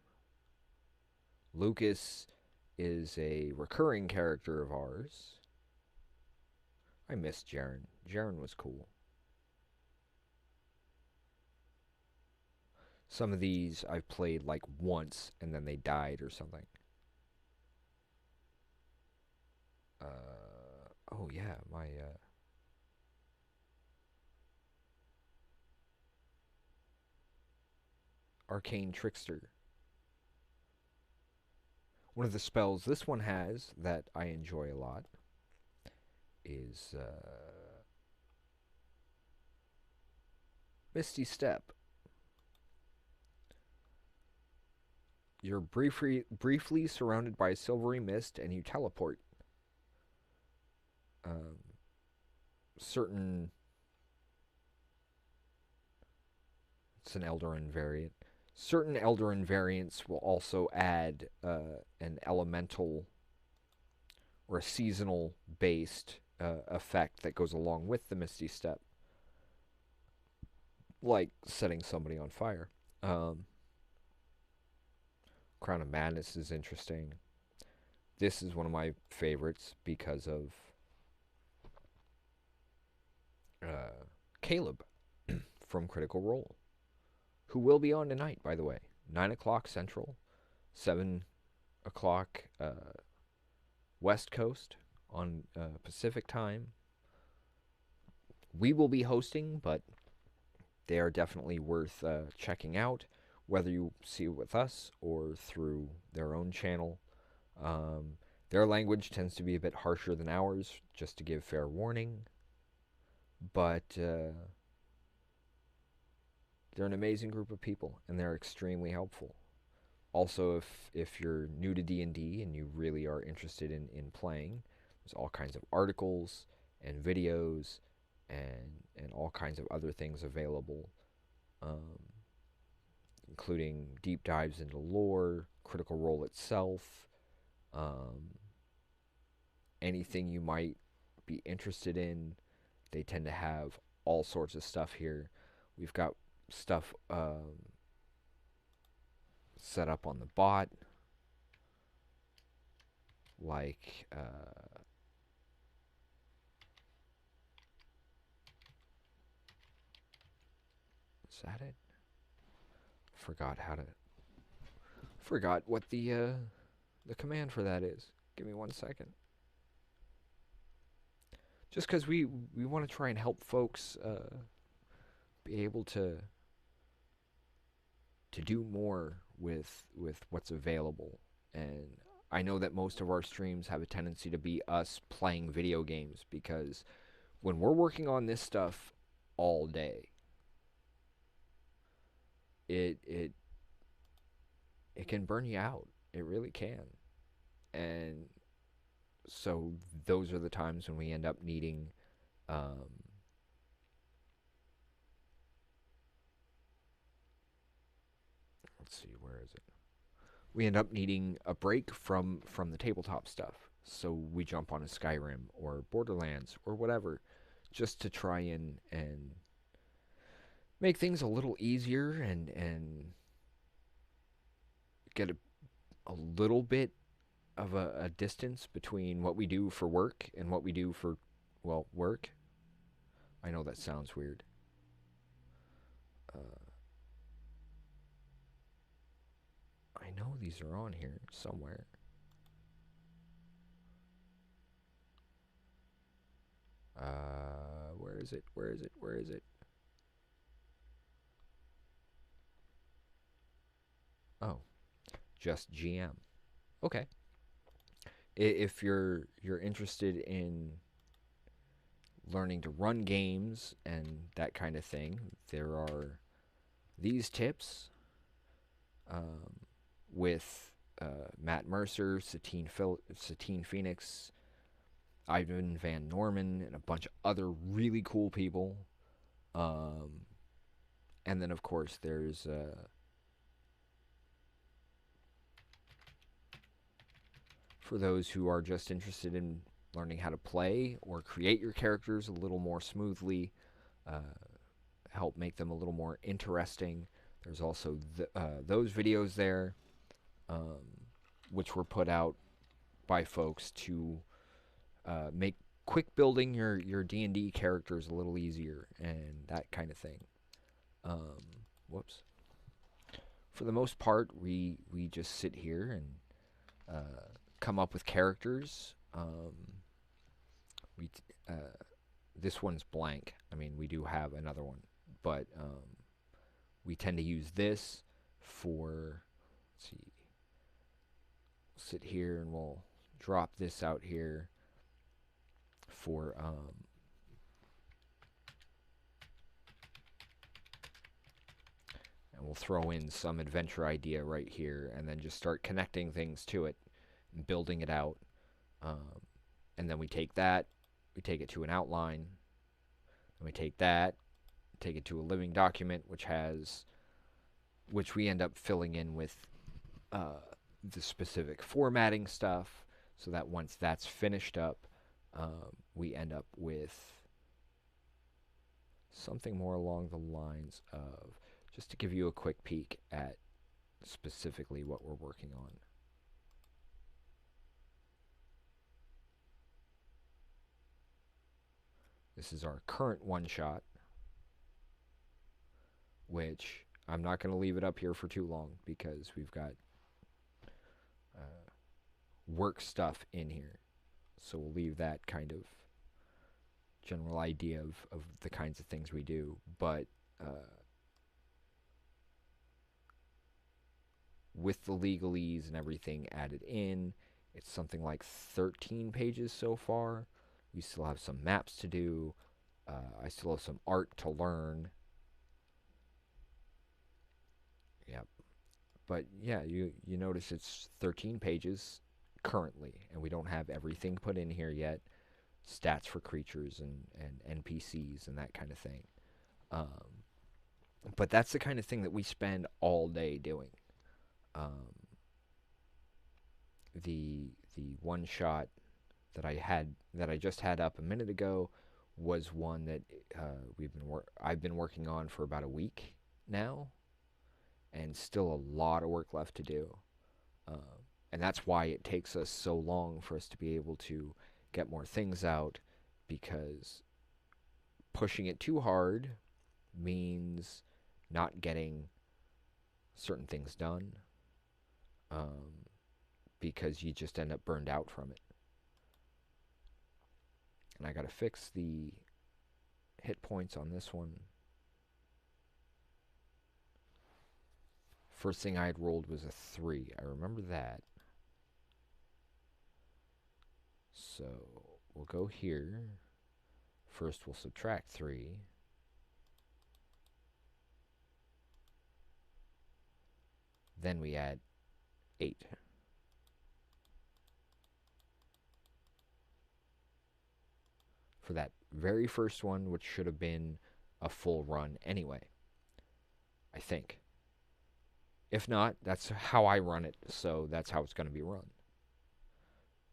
Lucas is a recurring character of ours. I miss Jaren. Jaren was cool. Some of these I've played like once and then they died or something. Oh yeah, my Arcane Trickster. One of the spells this one has that I enjoy a lot is Misty Step. You're briefly surrounded by silvery mist and you teleport. Um, certain it's an Eldarin variant. Certain Eldarin variants will also add an elemental or a seasonal based effect that goes along with the Misty Step, like setting somebody on fire. Crown of Madness is interesting. This is one of my favorites because of Caleb from Critical Role, who will be on tonight, by the way. 9 o'clock Central, 7 o'clock West Coast on Pacific time. We will be hosting, but they are definitely worth checking out, whether you see it with us or through their own channel. Their language tends to be a bit harsher than ours, just to give fair warning. But they're an amazing group of people, and they're extremely helpful. Also, if you're new to D&D and you really are interested in playing, there's all kinds of articles and videos and all kinds of other things available, including deep dives into lore, Critical Role itself, anything you might be interested in. They tend to have all sorts of stuff here. We've got stuff set up on the bot, like is that it? Forgot what the command for that is. Give me 1 second. Just because we want to try and help folks be able to do more with what's available. And I know that most of our streams have a tendency to be us playing video games, because when we're working on this stuff all day, it can burn you out. It really can. And so those are the times when we end up needing let's see, where is it? We end up needing a break from the tabletop stuff. So we jump on a Skyrim or Borderlands or whatever, just to try and make things a little easier and get a little bit of a distance between what we do for work and what we do for, well, work. I know that sounds weird. I know these are on here somewhere. Where is it? Where is it? Where is it? Oh, just GM. Okay. If you're interested in learning to run games and that kind of thing, there are these tips with Matt Mercer, Satine Phoenix, Ivan Van Norman, and a bunch of other really cool people. And then, of course, there's for those who are just interested in learning how to play or create your characters a little more smoothly, help make them a little more interesting. There's also those videos there, which were put out by folks to make quick building your D&D characters a little easier and that kind of thing. Whoops. For the most part, we just sit here and come up with characters. This one's blank. I mean, we do have another one, but we tend to use this for, let's see, sit here and we'll drop this out here for and we'll throw in some adventure idea right here and then just start connecting things to it and building it out. And then we take that, we take it to an outline, and we take that, take it to a living document, which we end up filling in with the specific formatting stuff, so that once that's finished up, we end up with something more along the lines of, just to give you a quick peek at specifically what we're working on. This is our current one-shot, which I'm not going to leave it up here for too long because we've got work stuff in here. So we'll leave that kind of general idea of the kinds of things we do. But with the legalese and everything added in, it's something like 13 pages so far. We still have some maps to do. I still have some art to learn. Yep. But yeah, you notice it's 13 pages currently, and we don't have everything put in here yet. Stats for creatures and NPCs and that kind of thing. But that's the kind of thing that we spend all day doing. The one-shot that I just had up a minute ago was one that I've been working on for about a week now, and still a lot of work left to do. Um, and that's why it takes us so long for us to be able to get more things out, because pushing it too hard means not getting certain things done, um, because you just end up burned out from it. And I gotta fix the hit points on this one. First thing I had rolled was a 3. I remember that. So we'll go here. First we'll subtract 3. Then we add 8. For that very first one, which should have been a full run anyway, I think. If not, that's how I run it, so that's how it's going to be run.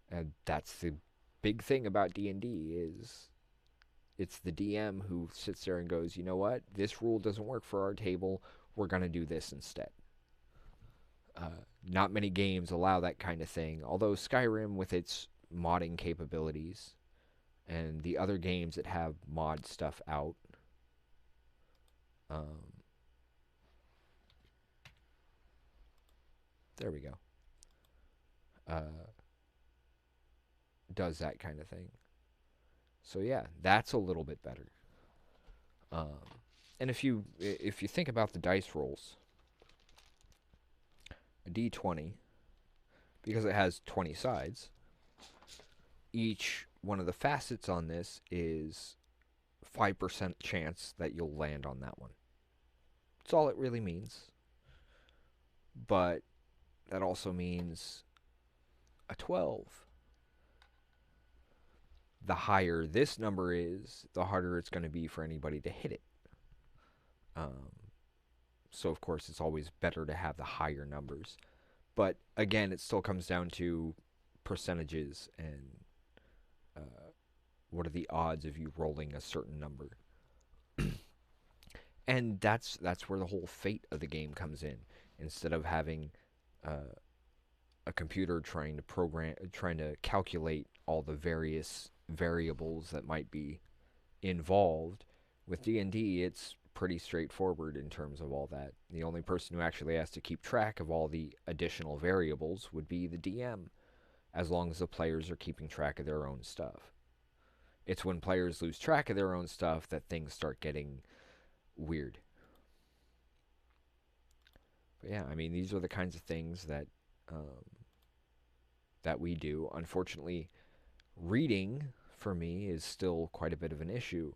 And that's the big thing about D&D is it's the DM who sits there and goes, you know what, this rule doesn't work for our table, we're going to do this instead. Not many games allow that kind of thing, although Skyrim, with its modding capabilities, and the other games that have mod stuff out, there we go, does that kind of thing. So yeah, that's a little bit better. And if you think about the dice rolls, a d20, because it has 20 sides, each one of the facets on this is 5% chance that you'll land on that one. That's all it really means. But that also means a 12. The higher this number is, the harder it's going to be for anybody to hit it. So, of course, it's always better to have the higher numbers. But, again, it still comes down to percentages and what are the odds of you rolling a certain number. And that's where the whole fate of the game comes in. Instead of having a computer trying to calculate all the various variables that might be involved, with D&D it's pretty straightforward in terms of all that. The only person who actually has to keep track of all the additional variables would be the DM, as long as the players are keeping track of their own stuff. It's when players lose track of their own stuff that things start getting weird. But yeah, I mean, these are the kinds of things that that we do. Unfortunately, reading for me is still quite a bit of an issue.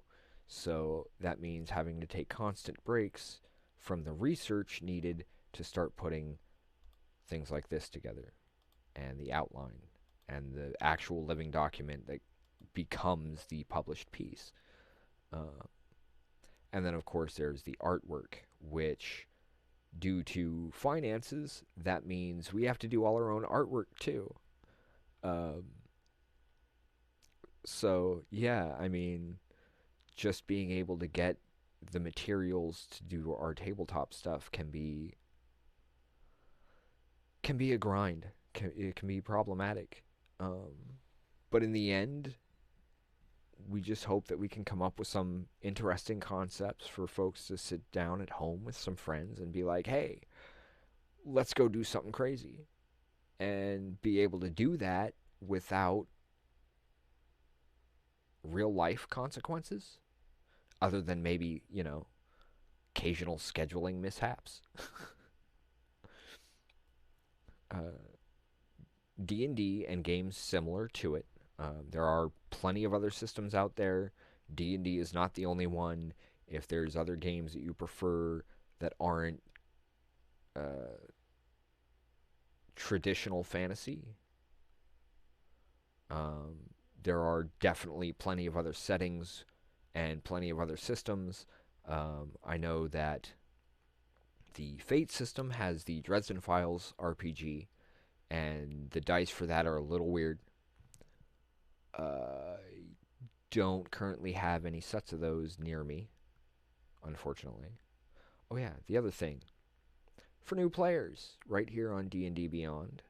So that means having to take constant breaks from the research needed to start putting things like this together, and the outline, and the actual living document that becomes the published piece. And then, of course, there's the artwork, which, due to finances, that means we have to do all our own artwork too. So, yeah, I mean, just being able to get the materials to do our tabletop stuff can be a grind. It can be problematic. But in the end, we just hope that we can come up with some interesting concepts for folks to sit down at home with some friends and be like, hey, let's go do something crazy. And be able to do that without real life consequences, other than maybe, occasional scheduling mishaps. D&D and games similar to it. There are plenty of other systems out there. D&D is not the only one. If there's other games that you prefer that aren't traditional fantasy, there are definitely plenty of other settings and plenty of other systems. I know that the Fate system has the Dresden Files RPG, and the dice for that are a little weird. I don't currently have any sets of those near me, unfortunately. Oh yeah, the other thing for new players, right here on D&D Beyond,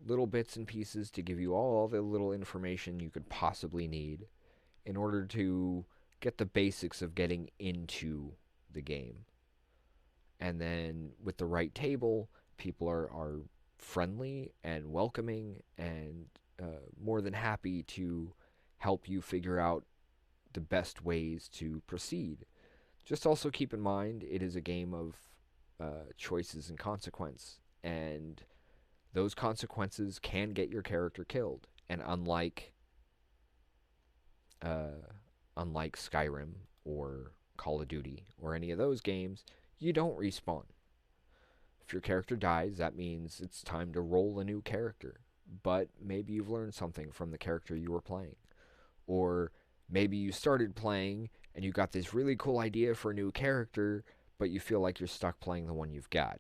little bits and pieces to give you all the little information you could possibly need in order to get the basics of getting into the game. And then with the right table, people are friendly and welcoming and more than happy to help you figure out the best ways to proceed. Just also keep in mind it is a game of choices and consequence, and those consequences can get your character killed. And uh, unlike Skyrim or Call of Duty or any of those games, you don't respawn. If your character dies, that means it's time to roll a new character. But maybe you've learned something from the character you were playing. Or maybe you started playing and you got this really cool idea for a new character, but you feel like you're stuck playing the one you've got.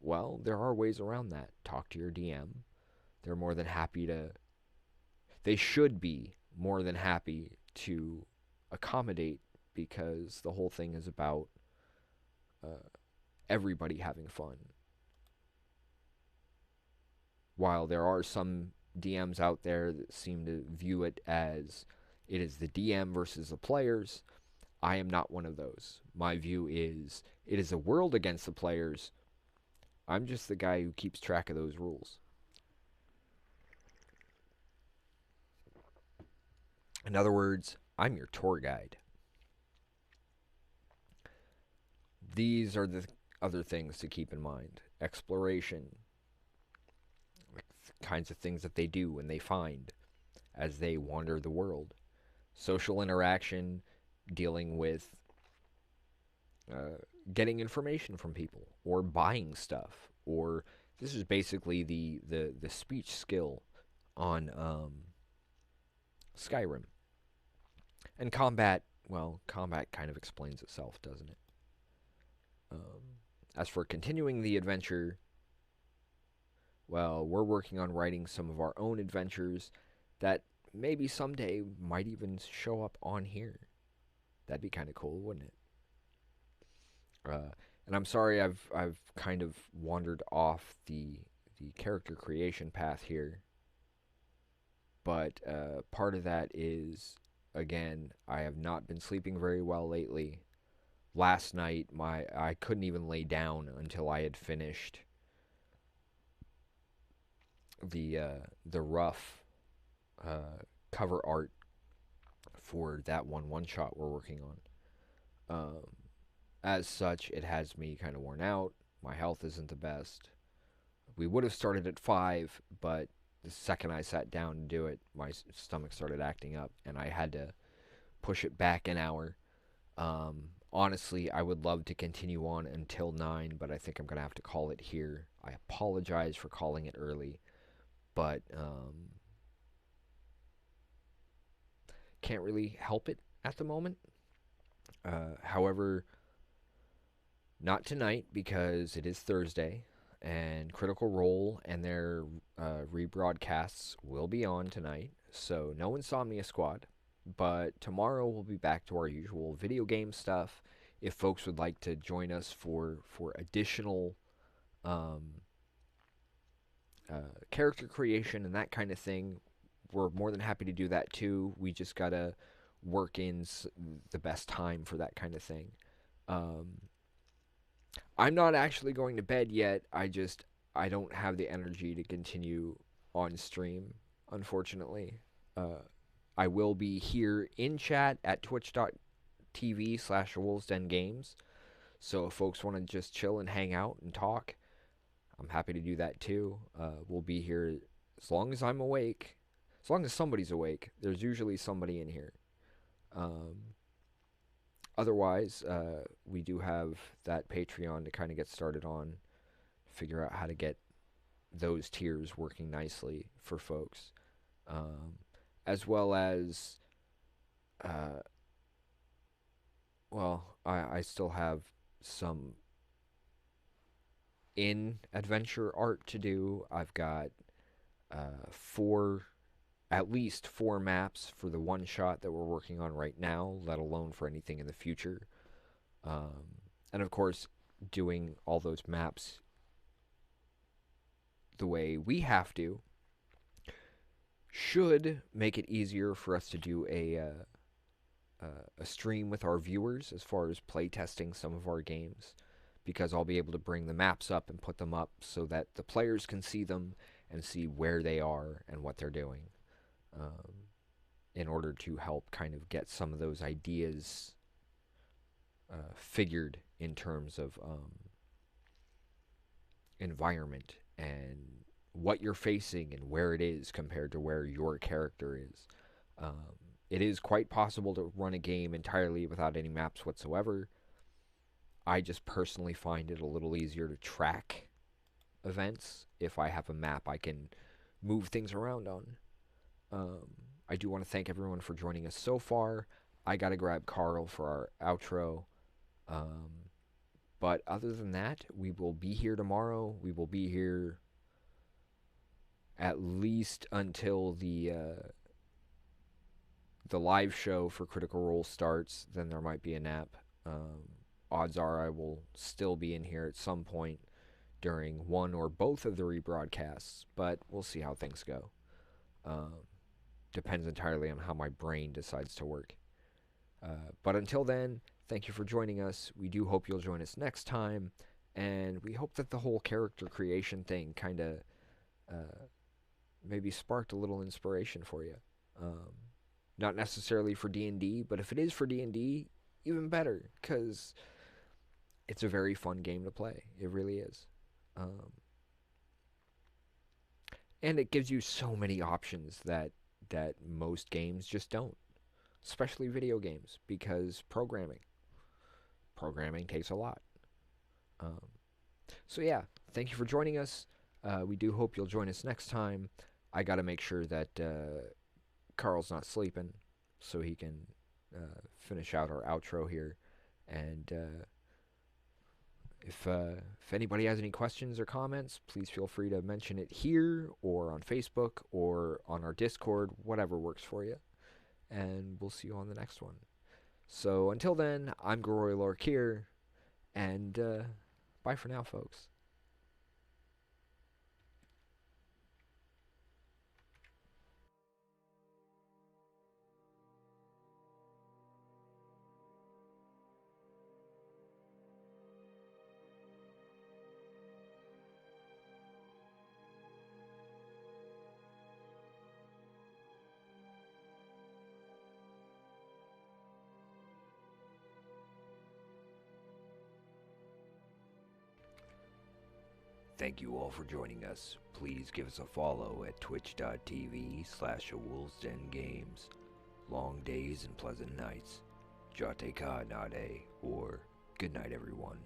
Well, there are ways around that. Talk to your DM. They're more than happy to. They should be more than happy to accommodate because the whole thing is about uh, everybody having fun. While there are some DMs out there that seem to view it as it is the DM versus the players, I am not one of those. My view is it is a world against the players. I'm just the guy who keeps track of those rules. In other words, I'm your tour guide. These are the other things to keep in mind. Exploration, like the kinds of things that they do and they find as they wander the world. Social interaction, dealing with uh, getting information from people or buying stuff. Or this is basically the speech skill on Skyrim. And combat, well, combat kind of explains itself, doesn't it? As for continuing the adventure, well, we're working on writing some of our own adventures that maybe someday might even show up on here. That'd be kind of cool, wouldn't it? And I'm sorry I've kind of wandered off the character creation path here, but part of that is again I have not been sleeping very well lately. Last night I couldn't even lay down until I had finished the rough cover art for that one shot we're working on. As such, it has me kind of worn out. My health isn't the best. We would have started at 5, but the second I sat down to do it, my stomach started acting up, and I had to push it back an hour. Honestly, I would love to continue on until 9, but I think I'm going to have to call it here. I apologize for calling it early, but can't really help it at the moment. However, not tonight because it is Thursday, and Critical Role and their rebroadcasts will be on tonight. So no Insomnia Squad, but tomorrow we'll be back to our usual video game stuff. If folks would like to join us for additional um, character creation and that kind of thing, we're more than happy to do that too. We just gotta work in the best time for that kind of thing. Um, I'm not actually going to bed yet. I don't have the energy to continue on stream, unfortunately. Uh, I will be here in chat at twitch.tv/wolvesdengames. So if folks want to just chill and hang out and talk, I'm happy to do that too. We'll be here as long as I'm awake. As long as somebody's awake, there's usually somebody in here. Um, Otherwise, we do have that Patreon to kind of get started on, figure out how to get those tiers working nicely for folks, um, as well as, uh, well, I still have some in adventure art to do. I've got at least 4 maps for the one shot that we're working on right now, let alone for anything in the future. And of course, doing all those maps the way we have to should make it easier for us to do a stream with our viewers as far as playtesting some of our games, because I'll be able to bring the maps up and put them up so that the players can see them and see where they are and what they're doing, in order to help kind of get some of those ideas figured in terms of environment and what you're facing and where it is compared to where your character is. It is quite possible to run a game entirely without any maps whatsoever. I just personally find it a little easier to track events if I have a map I can move things around on. I do want to thank everyone for joining us so far. I gotta grab Carl for our outro. But other than that, we will be here tomorrow. We will be here at least until the live show for Critical Role starts. Then there might be a nap. Odds are I will still be in here at some point during one or both of the rebroadcasts, but we'll see how things go. Depends entirely on how my brain decides to work. But until then, thank you for joining us. We do hope you'll join us next time, and we hope that the whole character creation thing kind of maybe sparked a little inspiration for you. Not necessarily for D&D, but if it is for D&D, even better, because it's a very fun game to play. It really is. And it gives you so many options that most games just don't, especially video games, because programming takes a lot. So yeah, thank you for joining us. We do hope you'll join us next time. I got to make sure that Carl's not sleeping so he can finish out our outro here. And if anybody has any questions or comments, please feel free to mention it here or on Facebook or on our Discord, whatever works for you. And we'll see you on the next one. So until then, I'm Geroya'lor Kyr, and bye for now, folks. Thank you all for joining us. Please give us a follow at twitch.tv/awolvesdengames. Long days and pleasant nights. Jate ka nade, or good night everyone.